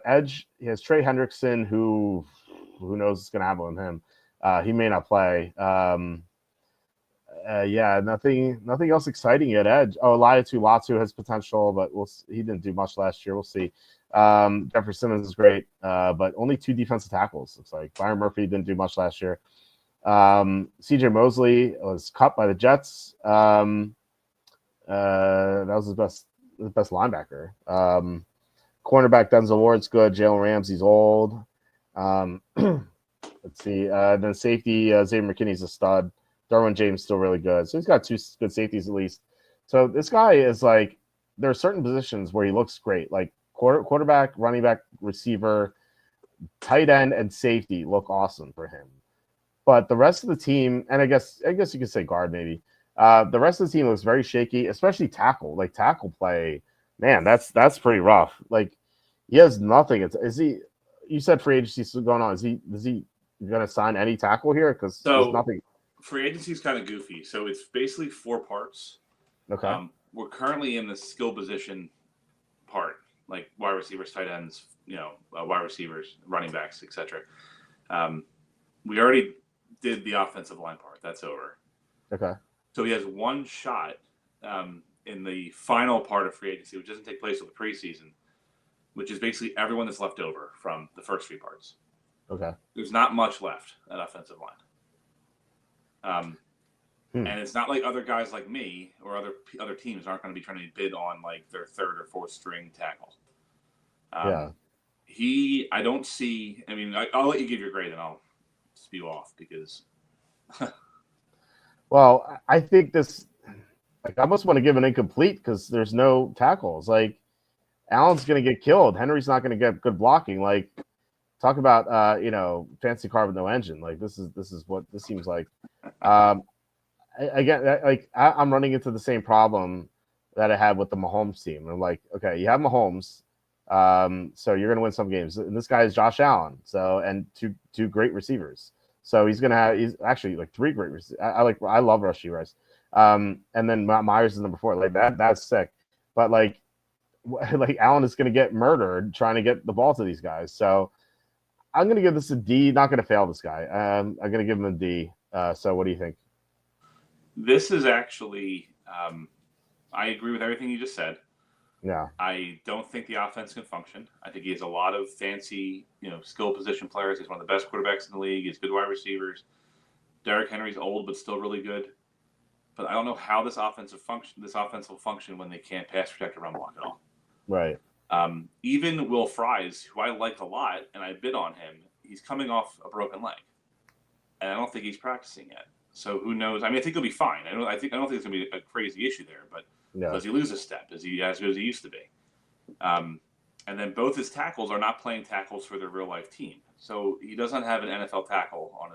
Edge, he has Trey Hendrickson, who knows what's going to happen with him. He may not play. Nothing else exciting at edge. Laiatu Latu has potential, but he didn't do much last year. We'll see. Jeffrey Simmons is great, but only 2 defensive tackles. Looks like Byron Murphy didn't do much last year. CJ Mosley was cut by the Jets. That was his best linebacker. Cornerback Denzel Ward's good. Jalen Ramsey's old. Let's see. Then safety Xavier McKinney's a stud. Derwin James still really good. So he's got 2 good safeties at least. So this guy is like, there are certain positions where he looks great, like quarterback, running back, receiver, tight end and safety look awesome for him. But the rest of the team, and I guess you could say guard maybe. The rest of the team looks very shaky, especially tackle. Like tackle play, man, that's pretty rough. Like he has nothing. Is he? You said free agency is going on. Is he going to sign any tackle here? Because there's nothing. Free agency is kind of goofy. So it's basically 4 parts. Okay. We're currently in the skill position part, like wide receivers, tight ends, wide receivers, running backs, etc. We already did the offensive line part. That's over. Okay. So he has one shot in the final part of free agency, which doesn't take place till the preseason, which is basically everyone that's left over from the first 3 parts. Okay. There's not much left at offensive line. And it's not like other guys like me or other teams aren't going to be trying to bid on like their 3rd or 4th string tackle. I don't see. I mean, I'll let you give your grade and I'll spew off because. Well, I think this. Like, I almost want to give an incomplete because there's no tackles. Like, Allen's going to get killed. Henry's not going to get good blocking. Like, talk about fancy car with no engine. Like, this is what this seems like. Again, like I'm running into the same problem that I had with the Mahomes team. I'm like, okay, you have Mahomes, so you're going to win some games. And this guy is Josh Allen, so and two great receivers. So he's actually like 3 great receivers. I love Rashee Rice. And then Myers is number 4. Like that's sick. But like Allen is going to get murdered trying to get the ball to these guys. So I'm going to give this a D. Not going to fail this guy. I'm going to give him a D. So what do you think? This is actually, I agree with everything you just said. Yeah. I don't think the offense can function. I think he has a lot of fancy, skill position players. He's one of the best quarterbacks in the league. He's good wide receivers. Derrick Henry's old, but still really good. But I don't know how this offense will function when they can't pass protect or run block at all. Right. Even Will Fries, who I like a lot, and I bid on him, he's coming off a broken leg. And I don't think he's practicing yet. So who knows? I mean, I think he'll be fine. I don't think it's going to be a crazy issue there. But does he lose a step? Is he as good as he used to be? And then both his tackles are not playing tackles for their real life team. So he doesn't have an NFL tackle on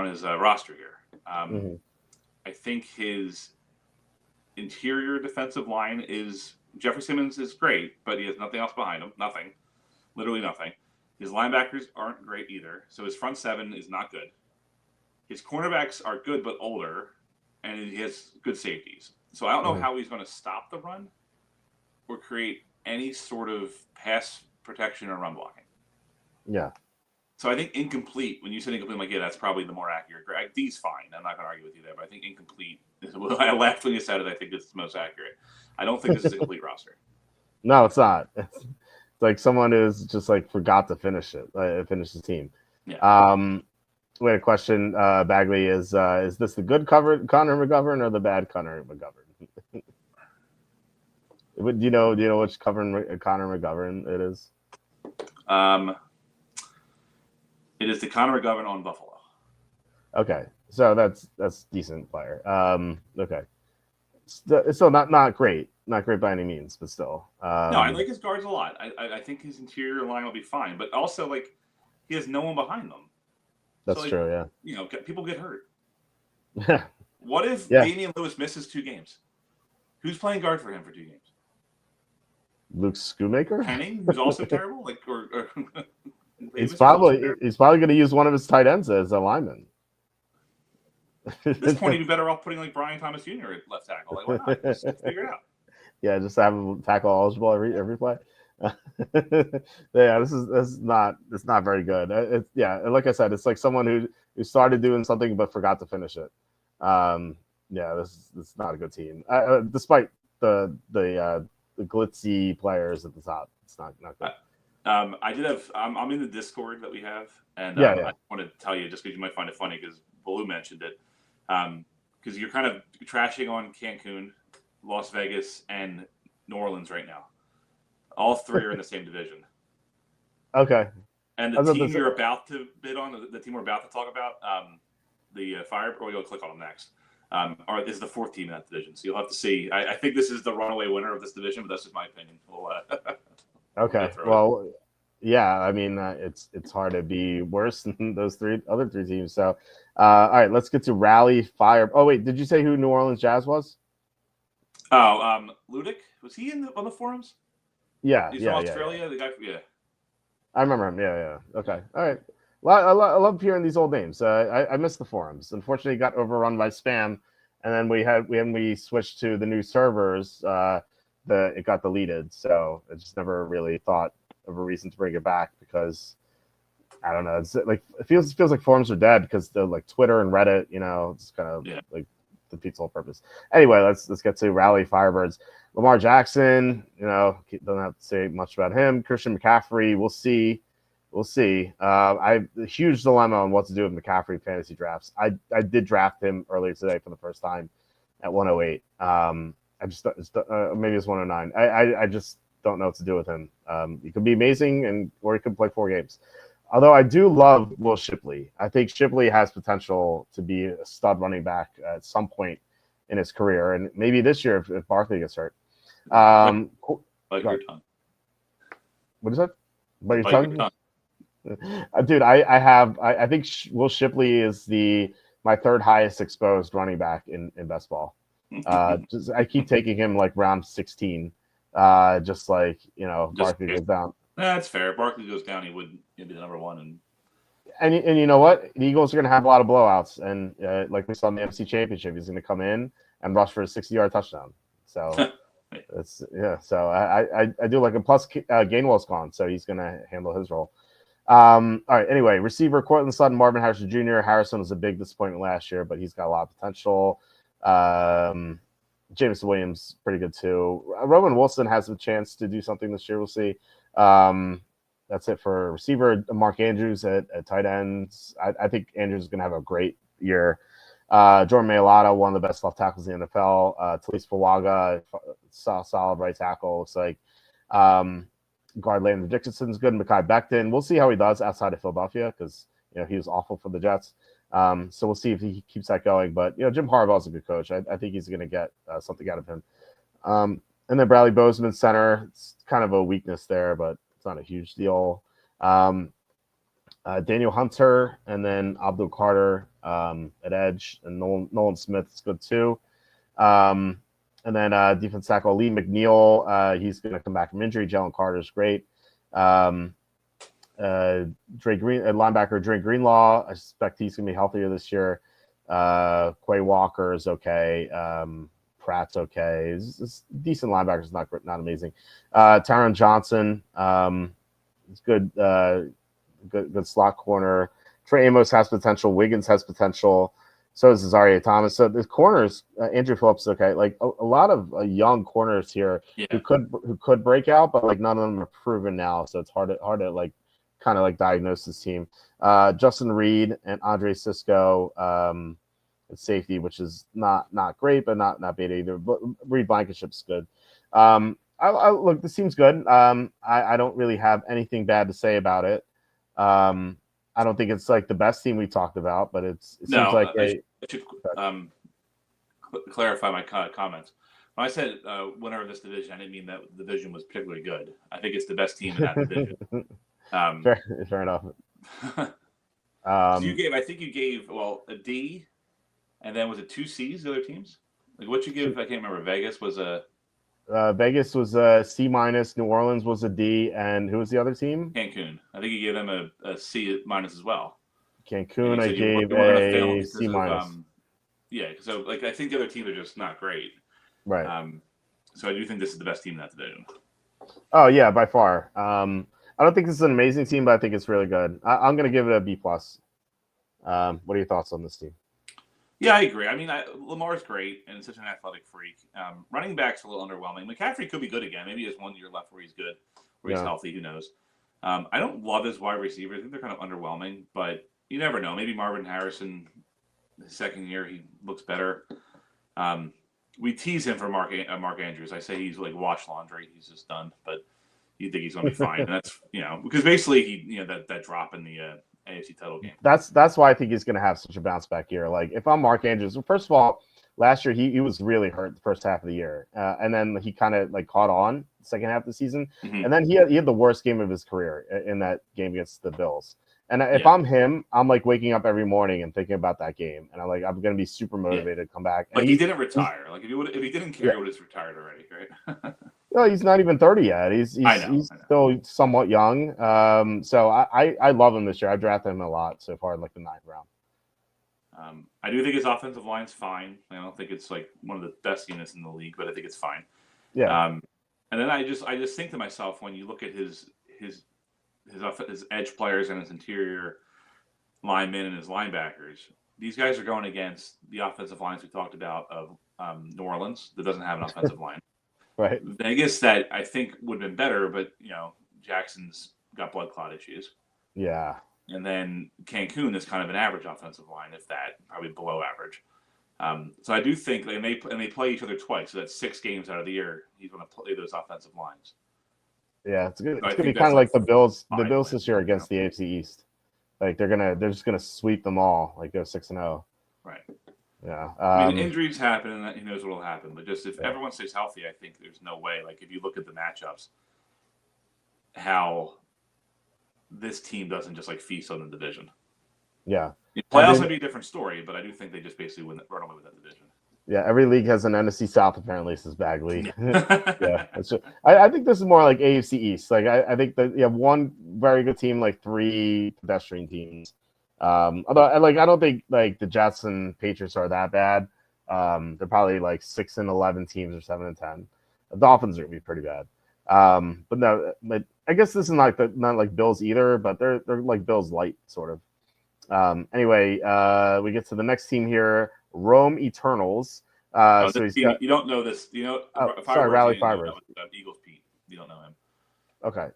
his roster here. I think his interior defensive line is Jeffrey Simmons is great, but he has nothing else behind him. Nothing, literally nothing. His linebackers aren't great either. So his front 7 is not good. His cornerbacks are good but older, and he has good safeties. So I don't know how he's going to stop the run or create any sort of pass protection or run blocking. Yeah. So I think incomplete, when you said incomplete, I'm like, yeah, that's probably the more accurate grade. D's fine. I'm not going to argue with you there, but I think incomplete is what I laughed when you said it. I think it's the most accurate. I don't think this is a complete roster. No, it's not. It's like someone who's just like forgot to finish his team. Yeah. We had a question, Bagley, is this the good Connor McGovern or the bad Connor McGovern? Do you know which Connor McGovern it is? It is the Connor McGovern on Buffalo. Okay, so that's decent player. Okay, still not great, by any means, but still. No, I like his guards a lot. I think his interior line will be fine, but also like he has no one behind them. That's true, yeah. People get hurt. Yeah. What if Damian Lewis misses 2 games? Who's playing guard for him for 2 games? Luke Schoonmaker? Penning, who's also terrible. Like, or he's probably going to use one of his tight ends as a lineman. At this point, he'd be better off putting like Brian Thomas Jr. at left tackle. Like, why not? Just figure it out. Yeah, just have him tackle eligible every play. Yeah, this is not very good. Like I said, it's like someone who started doing something but forgot to finish it. This is not a good team. Despite the glitzy players at the top, it's not good. I'm in the Discord that we have, and I want to tell you just because you might find it funny because Baloo mentioned it, because you're kind of trashing on Cancun, Las Vegas, and New Orleans right now. All 3 are in the same division. Okay. And the team you're about to bid on, the team we're about to talk about, the Fire, or you'll click on them next, is the 4th team in that division. So you'll have to see. I think this is the runaway winner of this division, but that's just my opinion. Okay. Well, Yeah, I mean, it's hard to be worse than those other three teams. So, all right, let's get to Rally Fire. Oh wait, did you say who New Orleans Jazz was? Oh, Ludic, was he on the forums? Yeah, He's from yeah, yeah, yeah. Australia. The guy, yeah. I remember him. Yeah, yeah. Okay, all right. Well, I love hearing these old names. I miss the forums. Unfortunately, it got overrun by spam, and then when we switched to the new servers, it got deleted. So I just never really thought of a reason to bring it back because I don't know. It's like it feels like forums are dead because they're like Twitter and Reddit. It's kind of like defeats the whole purpose. Anyway, let's get to Rally Firebirds. Lamar Jackson, don't have to say much about him. Christian McCaffrey, we'll see. I have a huge dilemma on what to do with McCaffrey fantasy drafts. I did draft him earlier today for the first time at 108. I just maybe it's 109. I just don't know what to do with him. He could be amazing, or he could play 4 games. Although I do love Will Shipley. I think Shipley has potential to be a stud running back at some point in his career, and maybe this year if Barkley gets hurt. Bite your tongue. What is that? Bite your tongue? Dude, I think Will Shipley is my third highest exposed running back in best ball. I keep taking him like round 16. Barkley goes down. That's fair. Barkley goes down, he would be the number one. And you know what? The Eagles are going to have a lot of blowouts, and like we saw in the NFC Championship, he's going to come in and rush for a 60-yard touchdown. So So I do like him. Plus, Gainwell's gone, so he's going to handle his role. All right. Anyway, receiver Cortland Sutton, Marvin Harrison Jr. Harrison was a big disappointment last year, but he's got a lot of potential. Jameson Williams, pretty good too. Roman Wilson has a chance to do something this year. We'll see. That's it for receiver. Mark Andrews at tight ends. I think Andrews is going to have a great year. Jordan Mailata, one of the best left tackles in the NFL. Talise Fuaga, solid right tackle. Looks like guard Landon Dickinson's good. Mekhi Becton. We'll see how he does outside of Philadelphia because he was awful for the Jets. So we'll see if he keeps that going. But Jim Harbaugh's a good coach. I think he's going to get something out of him. And then Bradley Bozeman, center. It's kind of a weakness there, but it's not a huge deal. Daniel Hunter, and then Abdul Carter at edge, and Nolan Smith is good too. And then defense tackle Lee McNeil, he's going to come back from injury. Jalen Carter's great. Linebacker Dre Greenlaw, I suspect he's going to be healthier this year. Quay Walker is okay. Pratt's okay. It's decent linebackers, not amazing. Taron Johnson, is good. Good slot corner. Trey Amos has potential. Wiggins has potential. So does Zaire Thomas. So the corners, Andrew Phillips is okay. Like a lot of young corners here who could break out, but like none of them are proven now. So it's hard to like kind of like diagnose this team. Justin Reed and Andre Cisco at safety, which is not great, but not bad either. But Reed Blankenship's good. I look, this team's good. I don't really have anything bad to say about it. I don't think it's like the best team we talked about, but it seems like I should clarify my comments. When I said winner of this division, I didn't mean that the division was particularly good. I think it's the best team in that division. Fair enough. So I think you gave a D, and then was it 2 C's? The other teams, like what you give? I can't remember. Vegas was a C-. New Orleans was a D, and who was the other team? Cancun. I think you gave them a C- as well. Cancun, I gave a C-. So like I think the other teams are just not great. Right. So I do think this is the best team in that division. Oh yeah, by far. I don't think this is an amazing team, but I think it's really good. I'm going to give it a B+. What are your thoughts on this team? Yeah, I agree. I mean, Lamar's great and such an athletic freak. Running back's a little underwhelming. McCaffrey could be good again. Maybe he has 1 year left where he's good, where he's healthy. Who knows? I don't love his wide receivers. I think they're kind of underwhelming, but you never know. Maybe Marvin Harrison, his second year, he looks better. We tease him for Mark Andrews. I say he's like wash laundry. He's just done, but you think he's going to be fine. And that's because basically he that drop in the AFC title game. That's why I think he's going to have such a bounce back year. Like if I'm Mark Andrews, first of all, last year he was really hurt the first half of the year, and then he kind of like caught on second half of the season. Mm-hmm. And then he had the worst game of his career in that game against the Bills. And if Yeah. I'm him, I'm like waking up every morning and thinking about that game, and I'm gonna be super motivated to come back. And Like he didn't retire. Like if he didn't care, he would have retired already, right? No, he's not even 30 yet. He's I know. still somewhat young. So I love him this year. I drafted him a lot so far in like the 9th round. I do think his offensive line's fine. I don't think it's like one of the best units in the league, but I think it's fine. Yeah. And then I just think to myself, when you look at his edge players and his interior linemen and his linebackers, these guys are going against the offensive lines we talked about of New Orleans that doesn't have an offensive line. Right. Vegas that I think would have been better, but Jackson's got blood clot issues. Yeah. And then Cancun is kind of an average offensive line, if that, probably below average. So I do think they play each other twice, so that's 6 games out of the year he's going to play those offensive lines. Yeah, it's good. So it's gonna be kind of like the Bills. The Bills this year against the AFC East. Like they're just gonna sweep them all. Like go 6-0. Right. Yeah. I mean, injuries happen, and who knows what will happen. But just if everyone stays healthy, I think there's no way. Like if you look at the matchups, how this team doesn't just like feast on the division. Yeah. Playoffs might be a different story, but I do think they just basically run away with that division. Yeah, every league has an NFC South apparently, says Bagley. Yeah, I think this is more like AFC East. Like I think that you have one very good team, like 3 pedestrian teams. Although I don't think like the Jets and Patriots are that bad. They're probably like 6-11 teams or 7-10. The Dolphins are gonna be pretty bad. But no, but I guess this is not like Bills either, but they're like Bills light sort of. Anyway, we get to the next team here. Rome Eternals. So team, you don't know this. Sorry, Rally Fibers. Eagles Pete. You don't know him. Okay.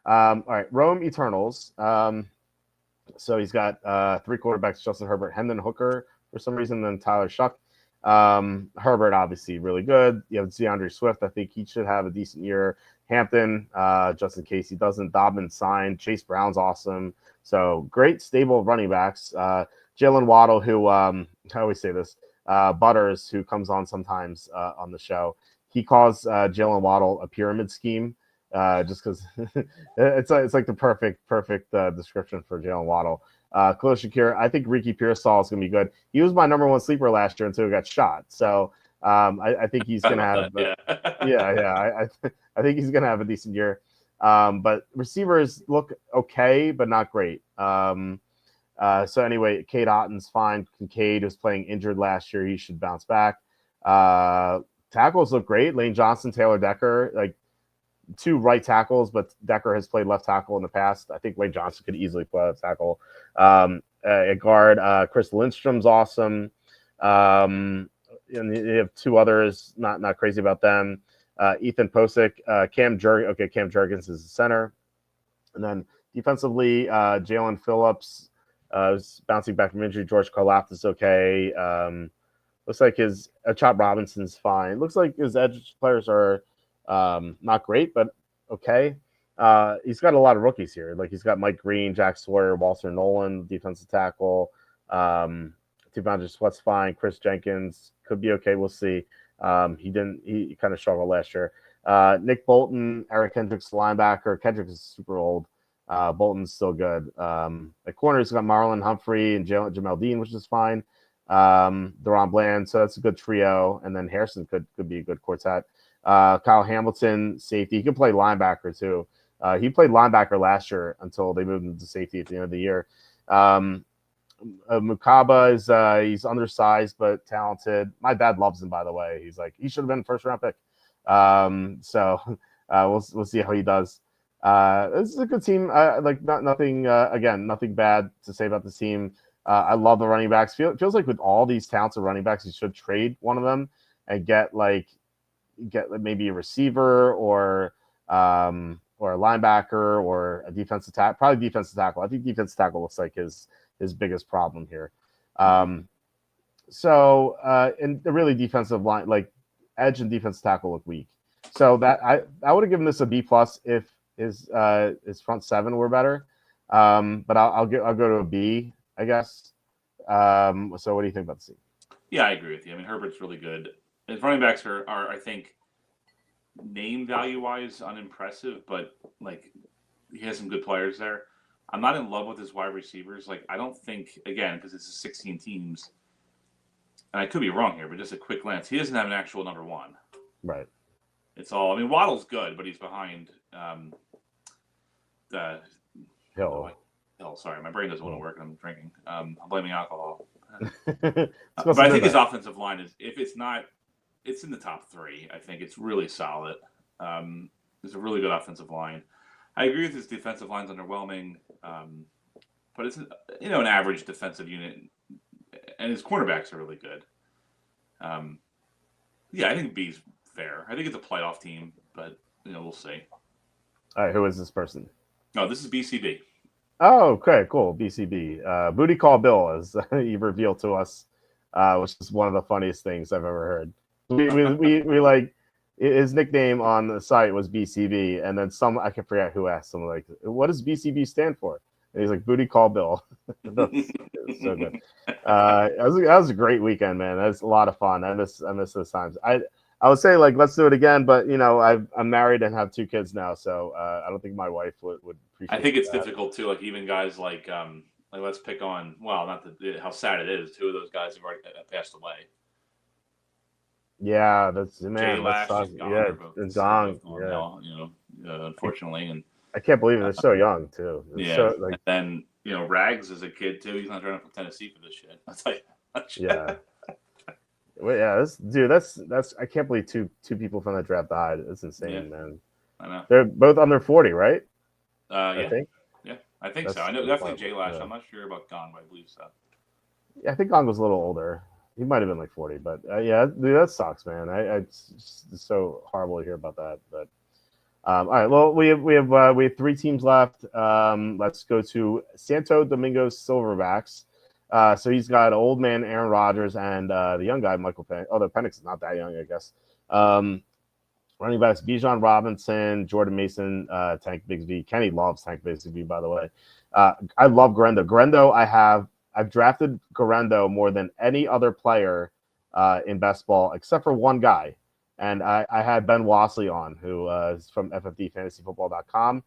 All right, Rome Eternals. So he's got 3 quarterbacks: Justin Herbert, Hendon Hooker for some reason, then Tyler Shuck. Herbert obviously really good. You have DeAndre Swift. I think he should have a decent year. Hampton, Justin Casey doesn't. Dobbins signed. Chase Brown's awesome. So great, stable running backs. Jalen Waddle, who I always say this, Butters, who comes on sometimes on the show, he calls Jalen Waddle a pyramid scheme, just because it's like the perfect description for Jalen Waddle. Khalil Shakir, I think Ricky Pearsall is going to be good. He was my number 1 sleeper last year until he got shot. So I think he's going to have, I think he's going to have a decent year. But receivers look okay, but not great. So anyway, Cade Otton's fine. Kincaid was playing injured last year. He should bounce back. Tackles look great. Lane Johnson, Taylor Decker, like 2 right tackles, but Decker has played left tackle in the past. I think Lane Johnson could easily play left tackle. At guard, Chris Lindstrom's awesome. And you have 2 others, not crazy about them. Ethan Posick, Cam Jurgens is the center. And then defensively, Jalen Phillips is bouncing back from injury. George Karlaftis is okay. Looks like his Chop Robinson's fine. Looks like his edge players are not great, but okay. He's got a lot of rookies here. Like he's got Mike Green, Jack Sawyer, Walter Nolan, defensive tackle. Devondre Sweat's fine. Chris Jenkins could be okay. We'll see. He kind of struggled last year. Nick Bolton, Eric Kendricks, linebacker. Kendricks is super old. Bolton's still good. At corners, got Marlon Humphrey and Jamel Dean, which is fine. Deron Bland, so that's a good trio. And then Harrison could be a good quartet. Kyle Hamilton, safety. He can play linebacker too. He played linebacker last year until they moved him to safety at the end of the year. Mukaba is he's undersized but talented. My dad loves him, by the way. He's like, he should have been a 1st-round pick. So we'll see how he does. This is a good team. Nothing bad to say about the team. I love the running backs. Feels like with all these talented running backs, you should trade one of them and get maybe a receiver or a linebacker or a defensive tackle. Probably defensive tackle. I think defensive tackle looks like his biggest problem here. And the really defensive line, like edge and defensive tackle, look weak. So that I would have given this a B+ if his front 7 were better. But I'll go to a B, I guess. So what do you think about the team? Yeah, I agree with you. I mean, Herbert's really good. His running backs are I think, name value wise unimpressive, but like he has some good players there. I'm not in love with his wide receivers. Like I don't think again because it's 16 teams, and I could be wrong here, but just a quick glance, he doesn't have an actual number one. Right. It's all. I mean, Waddle's good, but he's behind Hill. Hill. Sorry, my brain doesn't want to work. I'm drinking. I'm blaming alcohol. But But I think his offensive line is, if it's not, it's in the top 3. I think it's really solid. It's a really good offensive line. I agree with his defensive line's underwhelming, but it's an average defensive unit, and his cornerbacks are really good. Yeah, I think B's fair. I think it's a playoff team, but we'll see. All right, who is this person? No, this is BCB. Oh, okay, cool. BCB. Booty Call Bill, as he revealed to us, which is one of the funniest things I've ever heard. We like his nickname on the site was BCB, and then I can forget who asked him like, "What does BCB stand for?" And he's like, "Booty Call Bill." That's so good. That was a great weekend, man. That's a lot of fun. I miss those times. I would say like let's do it again, but I'm married and have 2 kids now, so I don't think my wife would appreciate. I think it's difficult too. Like even guys like let's pick on not how sad it is. 2 of those guys have already passed away. Yeah, that's man. Jay Lash is gone. Yeah, it's gone. Yeah. Unfortunately, and I can't believe it. They're so young too. And then Rags is a kid too. He's not trying to Tennessee for this shit. I'll tell you. Yeah. Well, yeah, that's I can't believe two people from the draft died. It's insane, man. I know. They're both under 40, right? Yeah. I think. Yeah, I think so. I know definitely Jay Lash. Yeah. I'm not sure about Gong, but I believe so. Yeah, I think Gong was a little older. He might have been like 40, but yeah, dude, that sucks, man. It's so horrible to hear about that. But all right, well, we have 3 teams left. Let's go to Santo Domingo Silverbacks. So he's got old man Aaron Rodgers and the young guy Michael Penix. Oh, the Penix is not that young, I guess. Running backs Bijan Robinson, Jordan Mason, Tank Bigsby. Kenny loves Tank Bigsby, by the way. I love Guerendo. Guerendo, I've drafted Guerendo more than any other player in best ball, except for one guy. And I had Ben Wassley on, who is from FFDFantasyFootball.com.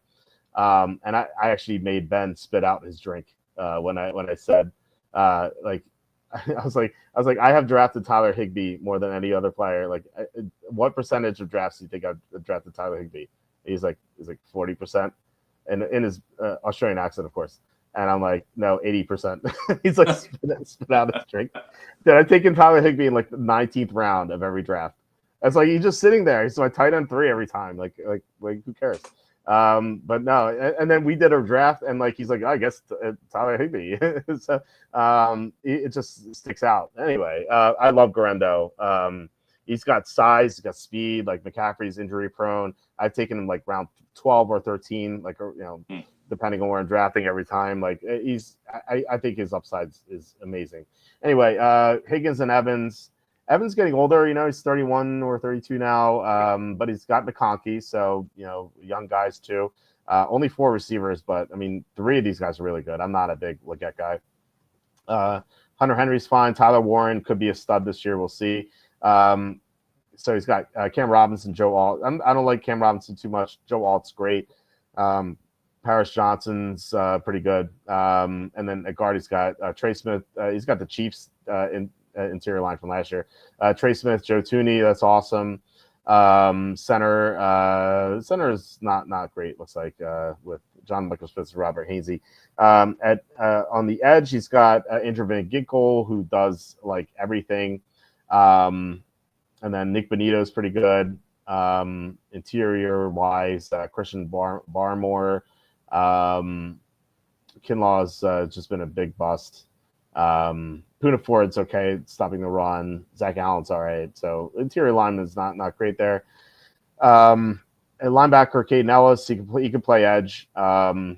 And I actually made Ben spit out his drink when I said, I was like, I have drafted Tyler Higbee more than any other player. Like, what percentage of drafts do you think I've drafted Tyler Higbee? He's like 40%, and in his Australian accent, of course. And I'm like, no, 80%. He's like, spit out his drink. Dude, I've taken Tyler Higbee in like the 19th round of every draft. It's like he's just sitting there. He's my tight end 3 every time. Like who cares? But no, and then we did a draft, and like he's like, I guess Tyler Higbee. So it just sticks out. Anyway, I love Guerendo. He's got size, he's got speed. Like McCaffrey's injury prone. I've taken him like round 12 or 13, like depending on where I'm drafting every time. Like I think his upside is amazing. Anyway, Higgins and Evans. Evan's getting older, he's 31 or 32 now, but he's got McConkey, so, young guys too. Only 4 receivers, but, 3 of these guys are really good. I'm not a big Leggett guy. Hunter Henry's fine. Tyler Warren could be a stud this year. We'll see. So he's got Cam Robinson, Joe Alt. I don't like Cam Robinson too much. Joe Alt's great. Paris Johnson's pretty good. And then at guard, he's got Trey Smith. He's got the Chiefs interior line from last year. Trey Smith, Joe Tooney, that's awesome. Center is not great, looks like, with John Michael Spitz and Robert Hainsey. On the edge, he's got Andrew Van Ginkel, who does like everything. And then Nick Benito's pretty good. Interior wise, Christian Barmore. Kinlaw's just been a big bust. Poona Ford's okay, stopping the run. Zach Allen's all right. So interior lineman is not great there. And linebacker Caden Ellis, he can play edge. You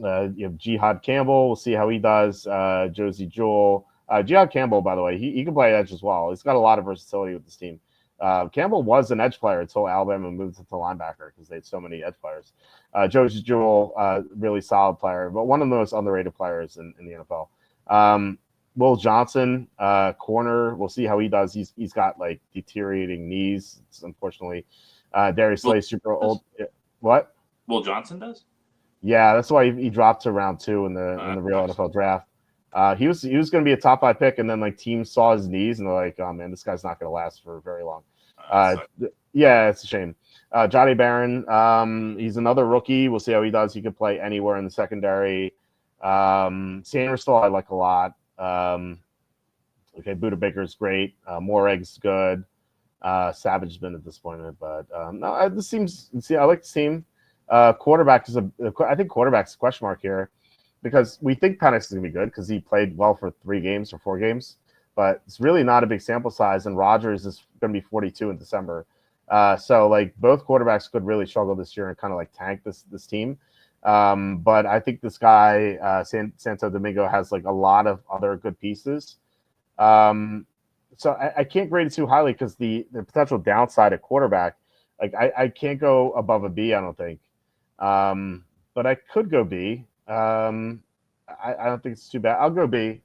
have Jihad Campbell. We'll see how he does. Josie Jewell. Jihad Campbell, by the way, he can play edge as well. He's got a lot of versatility with this team. Campbell was an edge player until Alabama moved to linebacker because they had so many edge players. Josie Jewell, really solid player, but one of the most underrated players in the NFL. Will Johnson, corner. We'll see how he does. He's got like deteriorating knees, unfortunately. Darius Slay, super old. What? Will Johnson does? Yeah, that's why he dropped to round 2 in the real NFL draft. He was going to be a top 5 pick, and then like teams saw his knees and they're like, oh man, this guy's not going to last for very long. Yeah, it's a shame. Johnny Barron, he's another rookie. We'll see how he does. He could play anywhere in the secondary. Sandersall I like a lot. Okay, Buda Baker's great. Moreg's good. Savage has been a disappointment, but no, this seems. See, I like the team. Quarterback is I think quarterback's a question mark here because we think Penix is going to be good because he played well for 3 games or 4 games, but it's really not a big sample size. And Rodgers is going to be 42 in December, so like both quarterbacks could really struggle this year and kind of like tank this team. But I think this guy Santo Domingo has like a lot of other good pieces. So I can't grade it too highly because the potential downside at quarterback, like I can't go above a B, I don't think. But I could go B. I don't think it's too bad. I'll go B.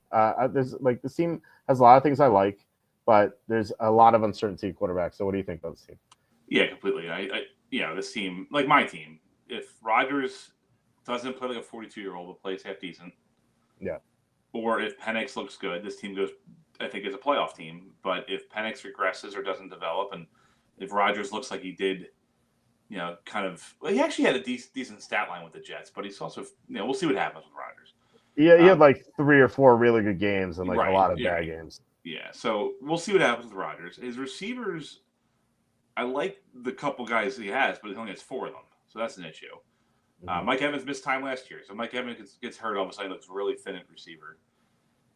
There's like the team has a lot of things I like, but there's a lot of uncertainty at quarterback. So what do you think about this team? Yeah, completely. This team, like my team, if Rodgers doesn't play like a 42-year-old but plays half decent, yeah, or if Penix looks good, this team goes, I think, as a playoff team. But if Penix regresses or doesn't develop, and if Rodgers looks like he did, he actually had a decent stat line with the Jets, but he's also, we'll see what happens with Rodgers. Yeah, he had like 3 or 4 really good games and like a lot of bad games. Yeah, so we'll see what happens with Rodgers. His receivers, I like the couple guys he has, but he only has 4 of them, so that's an issue. Mm-hmm. Mike Evans missed time last year, so Mike Evans gets hurt all of a sudden. Looks really thin at receiver.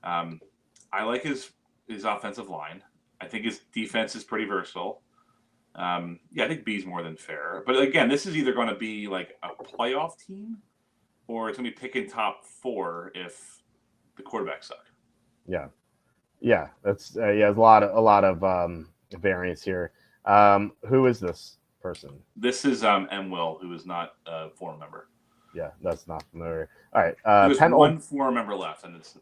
I like his offensive line. I think his defense is pretty versatile. I think B's more than fair. But again, this is either going to be like a playoff team, or it's going to be picking top 4 if the quarterbacks suck. Yeah, that's there's a lot of variance here. Who is this person? This is M. Will, who is not a forum member. Yeah, that's not familiar. All right, there's one forum member left, and it's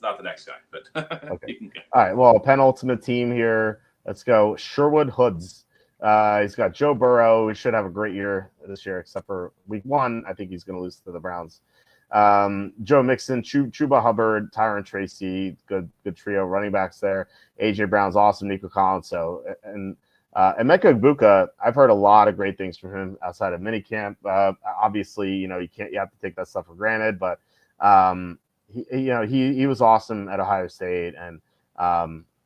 not the next guy, but okay. All right, well, penultimate team here. Let's go Sherwood Hoods. He's got Joe Burrow. He should have a great year this year, except for week 1. I think he's going to lose to the Browns. Joe Mixon, Chuba Hubbard, Tyron Tracy, good trio running backs there. AJ Brown's awesome, Nico Collins. So and Emeka Egbuka, I've heard a lot of great things from him outside of minicamp. Obviously, you have to take that stuff for granted, but he was awesome at Ohio State, and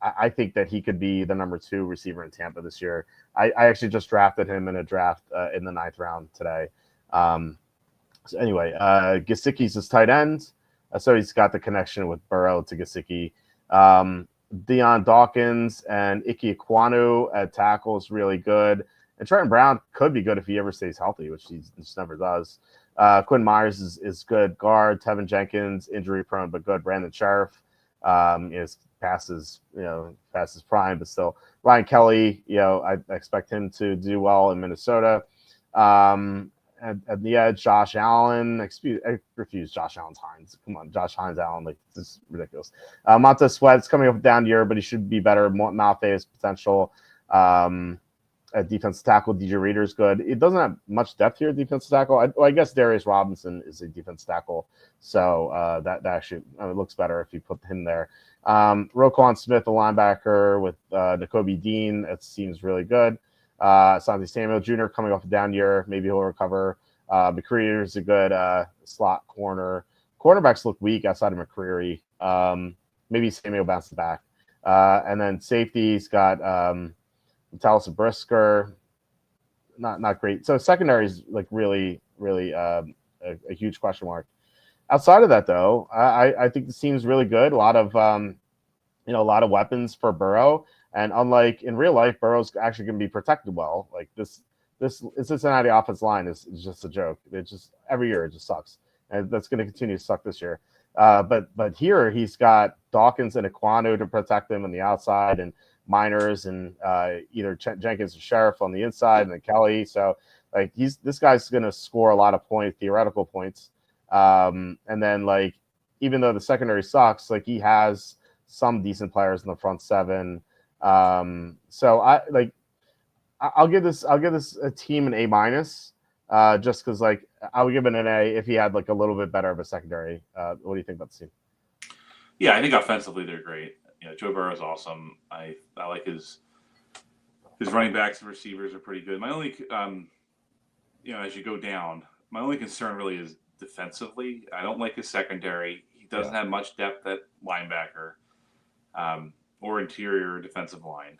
I think that he could be the number 2 receiver in Tampa this year. I actually just drafted him in a draft in the 9th round today. So anyway, Gesicki's his tight end, so he's got the connection with Burrow to Gesicki. Deion Dawkins and Ike Ekwonu at tackle is really good. And Trenton Brown could be good if he ever stays healthy, which he just never does. Quinn Myers is good guard. Tevin Jenkins, injury prone but good. Brandon Sheriff is passes prime, but still. Ryan Kelly, I expect him to do well in Minnesota. At the edge, Josh Allen. I refuse Josh Allen's Hines. Come on, Josh Hines Allen. Like, this is ridiculous. Montez Sweat's coming up down year, but he should be better. Malfe has potential. At defensive tackle, DJ Reader's good. It doesn't have much depth here at defensive tackle. I guess Darius Robinson is a defensive tackle, so that actually looks better if you put him there. Roquan Smith, a linebacker with Nakobe Dean. That seems really good. Asante Samuel Jr. coming off a down year. Maybe he'll recover. McCreary is a good slot corner. Cornerbacks look weak outside of McCreary. Maybe Samuel bounces back. And then safety's got Taliesin Brisker. Not great. So secondary is like really, really a huge question mark. Outside of that, though, I think the team's really good. A lot of weapons for Burrow. And unlike in real life, Burrow's actually going to be protected well. Like this Cincinnati offensive line is just a joke. It just every year it just sucks, and that's going to continue to suck this year. But here he's got Dawkins and Ekwonu to protect him on the outside, and Miners and either Jenkins or Sheriff on the inside, and then Kelly. So like this guy's going to score a lot of theoretical points. And then like even though the secondary sucks, like he has some decent players in the front 7. So I'll give this a team an A-, just because like I would give it an A if he had like a little bit better of a secondary. What do you think about the team? Yeah, I think offensively they're great. Joe Burrow's awesome. I like his running backs and receivers are pretty good. My only as you go down, my only concern really is defensively. I don't like his secondary. He doesn't have much depth at linebacker or interior defensive line.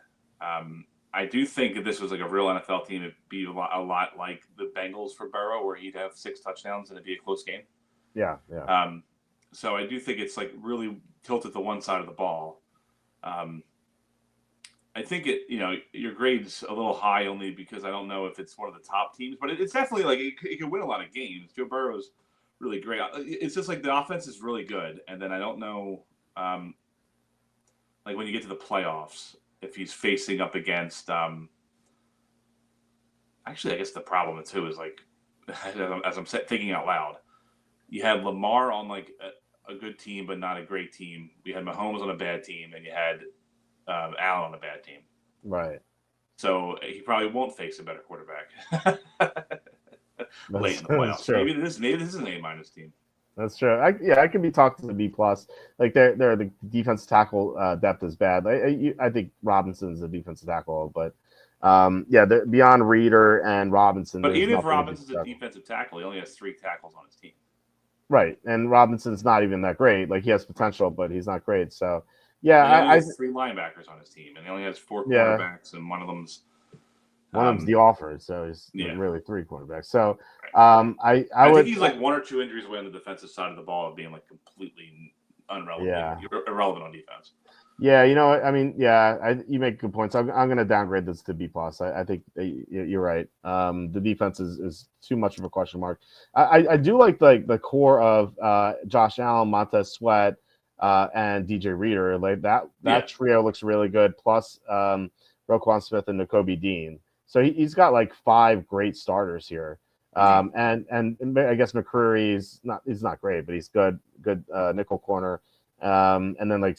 I do think if this was like a real NFL team, it'd be a lot like the Bengals for Burrow, where he'd have 6 touchdowns and it'd be a close game. Yeah, yeah. So I do think it's like really tilted to one side of the ball. I think your grade's a little high only because I don't know if it's one of the top teams, but it's definitely like it could win a lot of games. Joe Burrow's really great. It's just like the offense is really good, and then I don't know, like when you get to the playoffs, if he's facing up against. Actually, I guess the problem too is like, as I'm thinking out loud, you had Lamar on like a good team but not a great team. We had Mahomes on a bad team, and you had Allen on a bad team. Right. So he probably won't face a better quarterback late in the playoffs. Maybe this is an A- team. That's true. I could be talked to the B+. Like the defensive tackle depth is bad. I think Robinson's a defensive tackle, but beyond Reeder and Robinson. But even if Robinson's a defensive tackle, he only has 3 tackles on his team. Right, and Robinson's not even that great. Like he has potential, but he's not great. So yeah, I has 3 linebackers on his team, and he only has 4 quarterbacks, and one of them's the offer. So he's really 3 quarterbacks. So I think he's like 1 or 2 injuries away on the defensive side of the ball of being like completely irrelevant on defense. Yeah, you make good points. I'm going to downgrade this to B+. I think you're right. The defense is too much of a question mark. I do like the core of Josh Allen, Montez Sweat, and DJ Reeder. Like that trio looks really good. Plus Roquan Smith and Nakobe Dean. So he's got like 5 great starters here. And I guess McCreary is not great, but he's good nickel corner. And then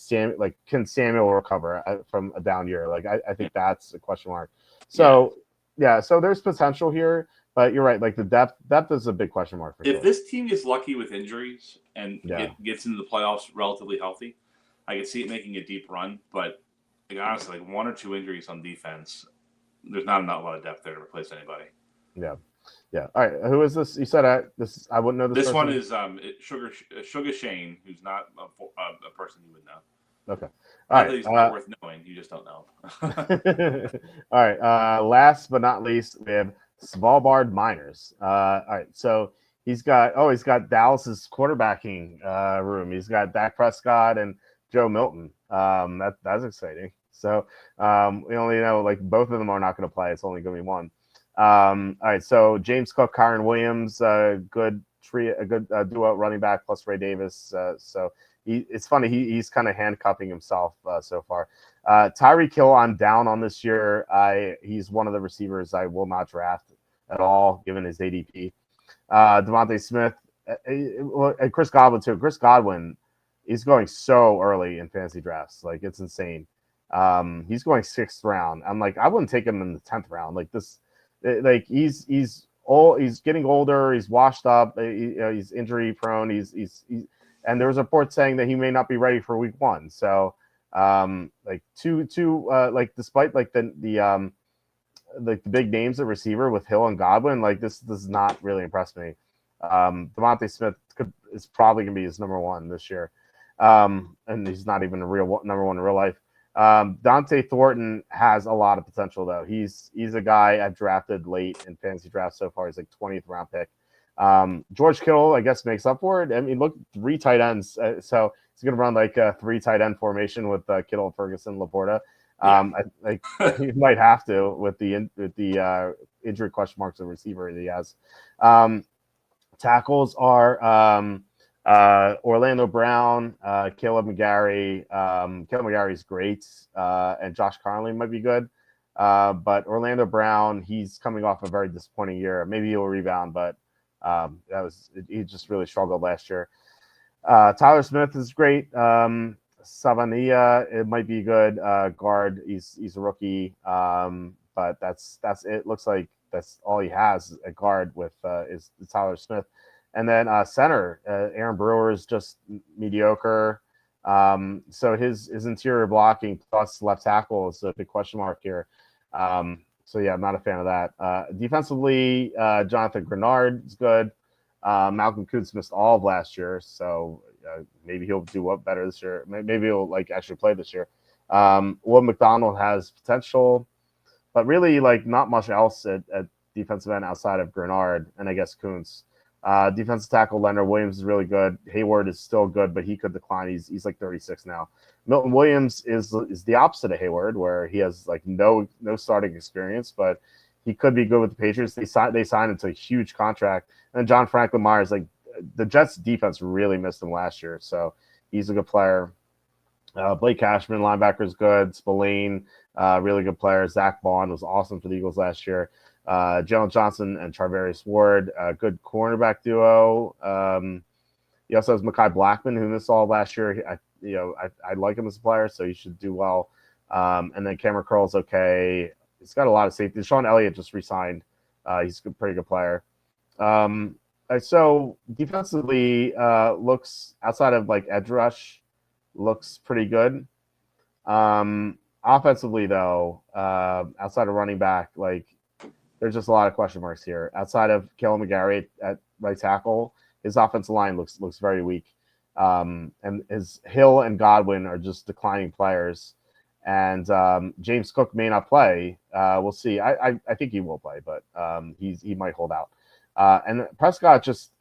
can Samuel recover from a down year? Like I think that's a question mark. So so there's potential here, but you're right. Like the depth is a big question mark for if this team gets lucky with injuries and gets into the playoffs relatively healthy, I could see it making a deep run. But like, honestly, like 1 or 2 injuries on defense, there's not a lot of depth there to replace anybody. Yeah. Yeah. All right. Who is this? You said I wouldn't know this. This one is Sugar Shane, who's not a person you would know. Okay. All right. He's not worth knowing. You just don't know. All right. Last but not least, we have Svalbard Miners. All right. So he's got Dallas's quarterbacking room. He's got Dak Prescott and Joe Milton. That's exciting. So we only know like both of them are not going to play. It's only going to be one. All right, so James Cook, Kyron Williams, good duo running back plus Ray Davis. So it's funny he's kind of handcuffing himself so far. Tyreek Hill, I'm down on this year. He's one of the receivers I will not draft at all given his ADP. Devontae Smith, and Chris Godwin too. Chris Godwin, he's going so early in fantasy drafts, like it's insane. He's going 6th round. I'm like, I wouldn't take him in the 10th round. Like this. Like he's getting older. He's washed up. He's injury prone. And there was a report saying that he may not be ready for week 1. So despite like the big names at receiver with Hill and Godwin, like this does not really impress me. Devontae Smith is probably gonna be his number 1 this year, and he's not even a real number 1 in real life. Dante Thornton has a lot of potential though. He's a guy I've drafted late in fantasy drafts so far. He's like 20th round pick. George Kittle, I guess, makes up for it. I mean, look, 3 tight ends. So he's going to run like a 3 tight end formation with Kittle, Ferguson, Laporta. He might have to with the injury question marks of receiver that he has. Tackles are Orlando Brown, Caleb McGarry. Caleb McGarry's great, and Josh Conley might be good. But Orlando Brown, he's coming off a very disappointing year. Maybe he'll rebound, but he just really struggled last year. Tyler Smith is great. Savania, it might be good. Guard, he's a rookie. but that's it. Looks like that's all he has at guard with is Tyler Smith, and then center Aaron Brewer is just mediocre. So his interior blocking plus left tackle is a big question mark here. So yeah, I'm not a fan of that. Defensively, Jonathan Grenard is good. Malcolm Kuntz missed all of last year, so maybe he'll do better this year. Maybe he'll like actually play this year. Will McDonald has potential, but really like not much else at defensive end outside of Grenard and I guess Kuntz. Defensive tackle Leonard Williams is really good. Hayward is still good, but he could decline. He's like 36 now. Milton Williams is the opposite of Hayward, where he has like no starting experience, but he could be good with the Patriots. They signed him to a huge contract. And John Franklin Myers, like the Jets defense really missed him last year, so he's a good player. Blake Cashman, linebacker, is good. Spillane, really good player. Zach Bond was awesome for the Eagles last year. Jalen Johnson and Charvarius Ward, good cornerback duo. He also has Mekhi Blackman, who missed all last year. I like him as a player, so he should do well. And then Cameron Curl's okay. He's got a lot of safety. Sean Elliott just re-signed. He's a pretty good player. So defensively, looks outside of like edge rush, looks pretty good. Offensively, though, outside of running back, like there's just a lot of question marks here. Outside of Kalen McGarry at right tackle, his offensive line looks very weak. And his Hill and Godwin are just declining players. And James Cook may not play. We'll see. I think he will play, but he might hold out. And Prescott just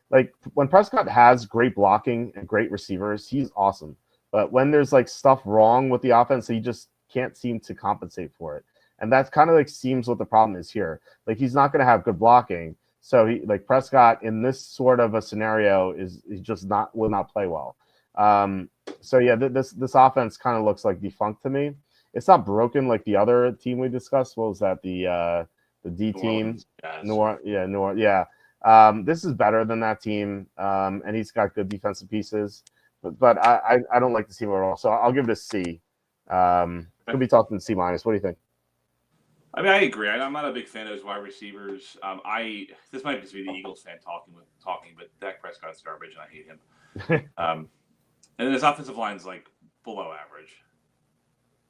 like when Prescott has great blocking and great receivers, he's awesome. But when there's like stuff wrong with the offense, he just can't seem to compensate for it. And that's kind of like seems what the problem is here. Like he's not going to have good blocking. So he like Prescott in this sort of a scenario is just will not play well. So yeah, this offense kind of looks like defunct to me. It's not broken like the other team we discussed. What was that? The D team? New Orleans. Yeah. This is better than that team, and he's got good defensive pieces. But I don't like the team at all. So I'll give it a C. Could be talking C-. What do you think? I mean, I agree. I'm not a big fan of those wide receivers. This might just be the Eagles fan talking, but Dak Prescott's garbage, and I hate him. And his offensive line's like below average.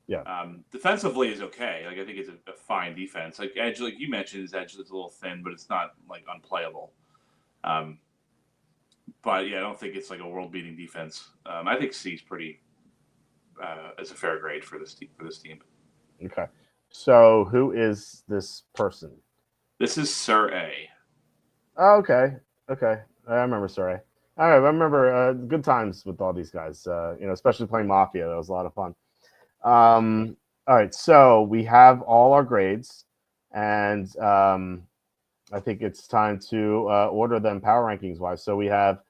Yeah. Defensively is okay. Like I think it's a fine defense. Like edge, like you mentioned, his edge is a little thin, but it's not like unplayable. But yeah, I don't think it's like a world-beating defense. I think C is pretty as a fair grade for this team. Okay. So who is this person? This is Sir A. Oh, okay. I remember Sir A. All right, I remember good times with all these guys. Especially playing Mafia. That was a lot of fun. All right, so we have all our grades, and I think it's time to order them power rankings wise. So we have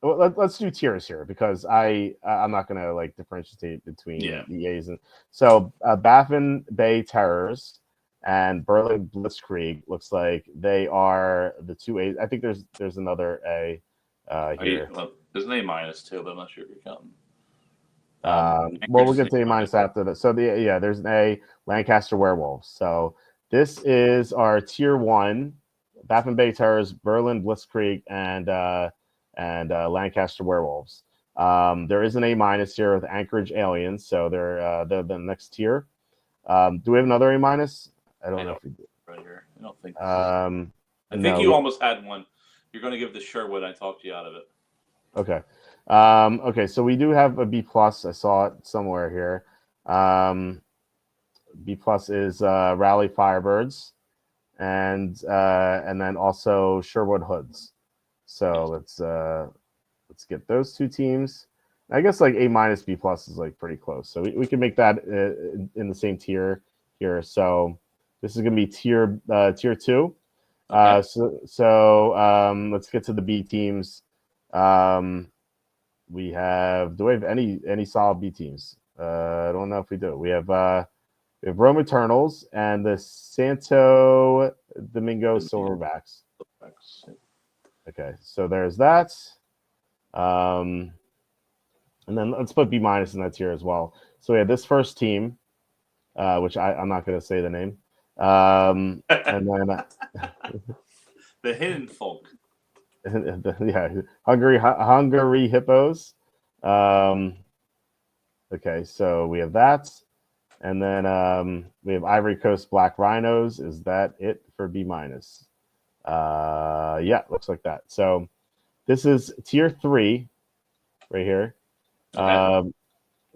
let's do tiers here because I'm not gonna like differentiate between the A's and so Baffin Bay Terrors and Berlin Blitzkrieg looks like they are the two A's. I think there's another A here. Well, there's an A- too, but I'm not sure if you're counting. We'll get to A- after that. So there's an A, Lancaster Werewolves. So this is our tier 1, Baffin Bay Terrors, Berlin Blitzkrieg, and Lancaster Werewolves. There is an A- here with Anchorage Aliens, so they're the next tier. Do we have another A-? I don't know if we do. Right here. I don't think. I think you almost had one. You're going to give the Sherwood. I talked you out of it. Okay. Okay, so we do have a B+. I saw it somewhere here. B+ is Raleigh Firebirds, and then also Sherwood Hoods. So let's get those two teams. I guess like A-, B+ is like pretty close. So we can make that in the same tier here. So this is going to be tier 2. Okay. So let's get to the B teams. We have. Do we have any solid B teams? I don't know if we do. We have Rome Eternals and the Santo Domingo Silverbacks. Okay, so there's that. And then let's put B- in that tier as well. So we have this first team. which I'm not going to say the name. And then The hidden folk. yeah, Hungary Hippos. Um, okay, so we have that. And then we have Ivory Coast Black Rhinos. Is that it for B minus? Yeah, looks like that. So this is tier 3 right here. Okay.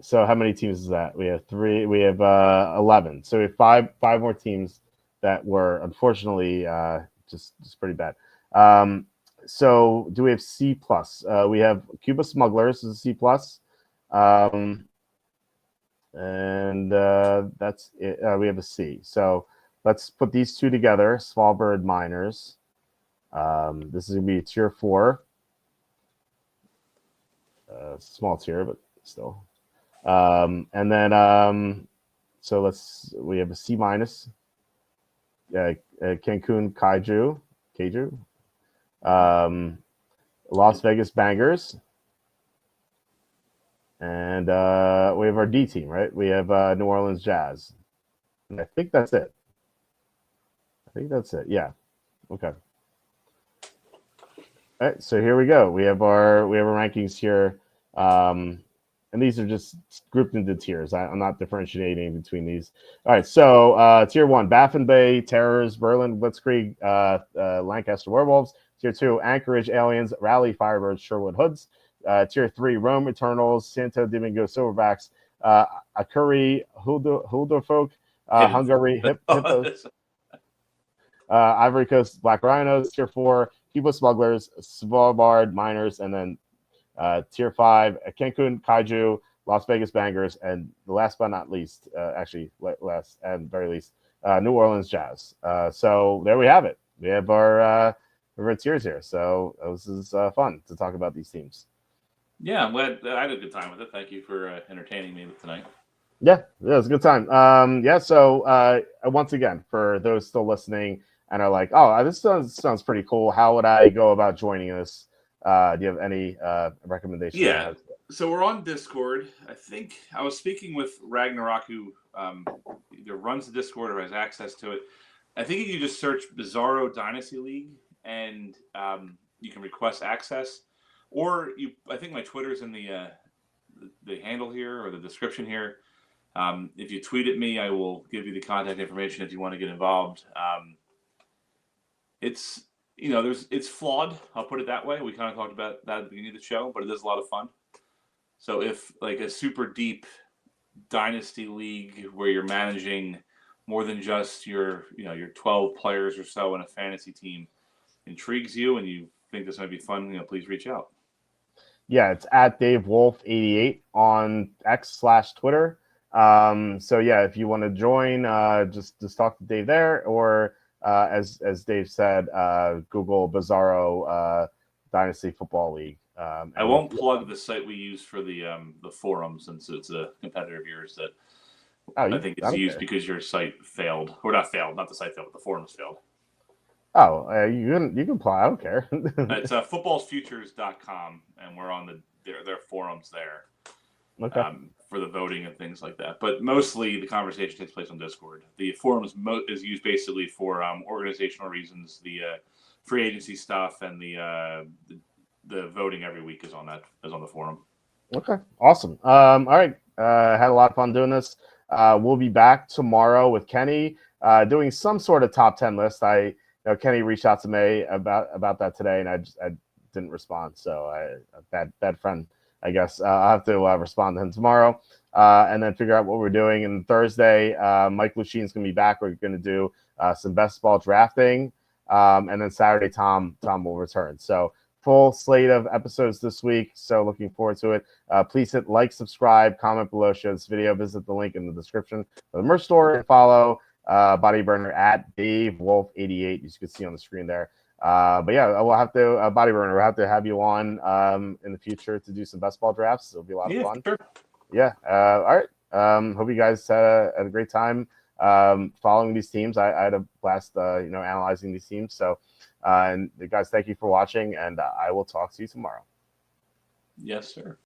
So how many teams is that? We have 3. We have 11. So we have five more teams that were unfortunately just pretty bad. So do we have C plus? We have Cuba Smugglers is a C plus. And that's it. We have a C. So let's put these two together. Small Bird Miners. This is gonna be a tier 4. Small tier, but still. And then so we have a C minus. Cancun Kaiju. Las Vegas Bangers. And we have our D team, right? We have New Orleans Jazz. And I think that's it. Yeah. Okay. All right. So here we go. We have our rankings here, and these are just grouped into tiers. I'm not differentiating between these. All right. So tier 1: Baffin Bay Terrors, Berlin Blitzkrieg, Lancaster Werewolves. Tier 2: Anchorage Aliens, Raleigh Firebirds, Sherwood Hoods. Tier 3: Rome Eternals, Santo Domingo Silverbacks, Akuri Hulderfolk, Hungary Hippos, Ivory Coast Black Rhinos. Tier 4: Cuba Smugglers, Svalbard Miners, and then tier 5: Cancun Kaiju, Las Vegas Bangers, and last but not least, last and very least, New Orleans Jazz. So there we have it. We have our tiers here. So this is fun to talk about these teams. Yeah, I'm glad I had a good time with it. Thank you for entertaining me tonight. Yeah, it was a good time. So once again, for those still listening and are like, oh, this sounds pretty cool. How would I go about joining this? Do you have any recommendations? Yeah. So we're on Discord. I think I was speaking with Ragnarok, who either runs the Discord or has access to it. I think you just search Bizarro Dynasty League and you can request access. Or I think my Twitter's in the handle here or the description here. If you tweet at me, I will give you the contact information if you want to get involved. It's it's flawed. I'll put it that way. We kind of talked about that at the beginning of the show, but it is a lot of fun. So if like a super deep dynasty league where you're managing more than just your 12 players or so in a fantasy team intrigues you and you think this might be fun, please reach out. Yeah, it's at Dave Wolf 88 on X/Twitter. So yeah, if you want to join, just talk to Dave there, or as Dave said, Google Bizarro Dynasty Football League. I won't plug the site we use for the forum since it's a competitor of yours that I think it's used because your site failed, or not failed, not the site failed, but the forums failed. Oh, you can apply. I don't care. It's footballsfutures.com, and we're on their forums there. Okay. For the voting and things like that. But mostly the conversation takes place on Discord. The forums is used basically for organizational reasons. The free agency stuff and the voting every week is on the forum. Okay, awesome. All right, had a lot of fun doing this. We'll be back tomorrow with Kenny doing some sort of top 10 list. Kenny reached out to me about that today, and I didn't respond. So bad friend. I guess I'll have to respond to him tomorrow and then figure out what we're doing. And Thursday, Mike Lucine's going to be back. We're going to do some best ball drafting. And then Saturday, Tom will return. So full slate of episodes this week. So looking forward to it. Please hit like, subscribe, comment below, share this video, visit the link in the description for the merch store, and follow Body Burner at Dave Wolf 88. You can see on the screen there. But yeah, we'll have to Body Burner. We'll have to have you on in the future to do some best ball drafts. It'll be a lot of fun. Sure. Yeah. All right. Hope you guys had a great time following these teams. I had a blast, analyzing these teams. So, and guys, thank you for watching, and I will talk to you tomorrow. Yes, sir.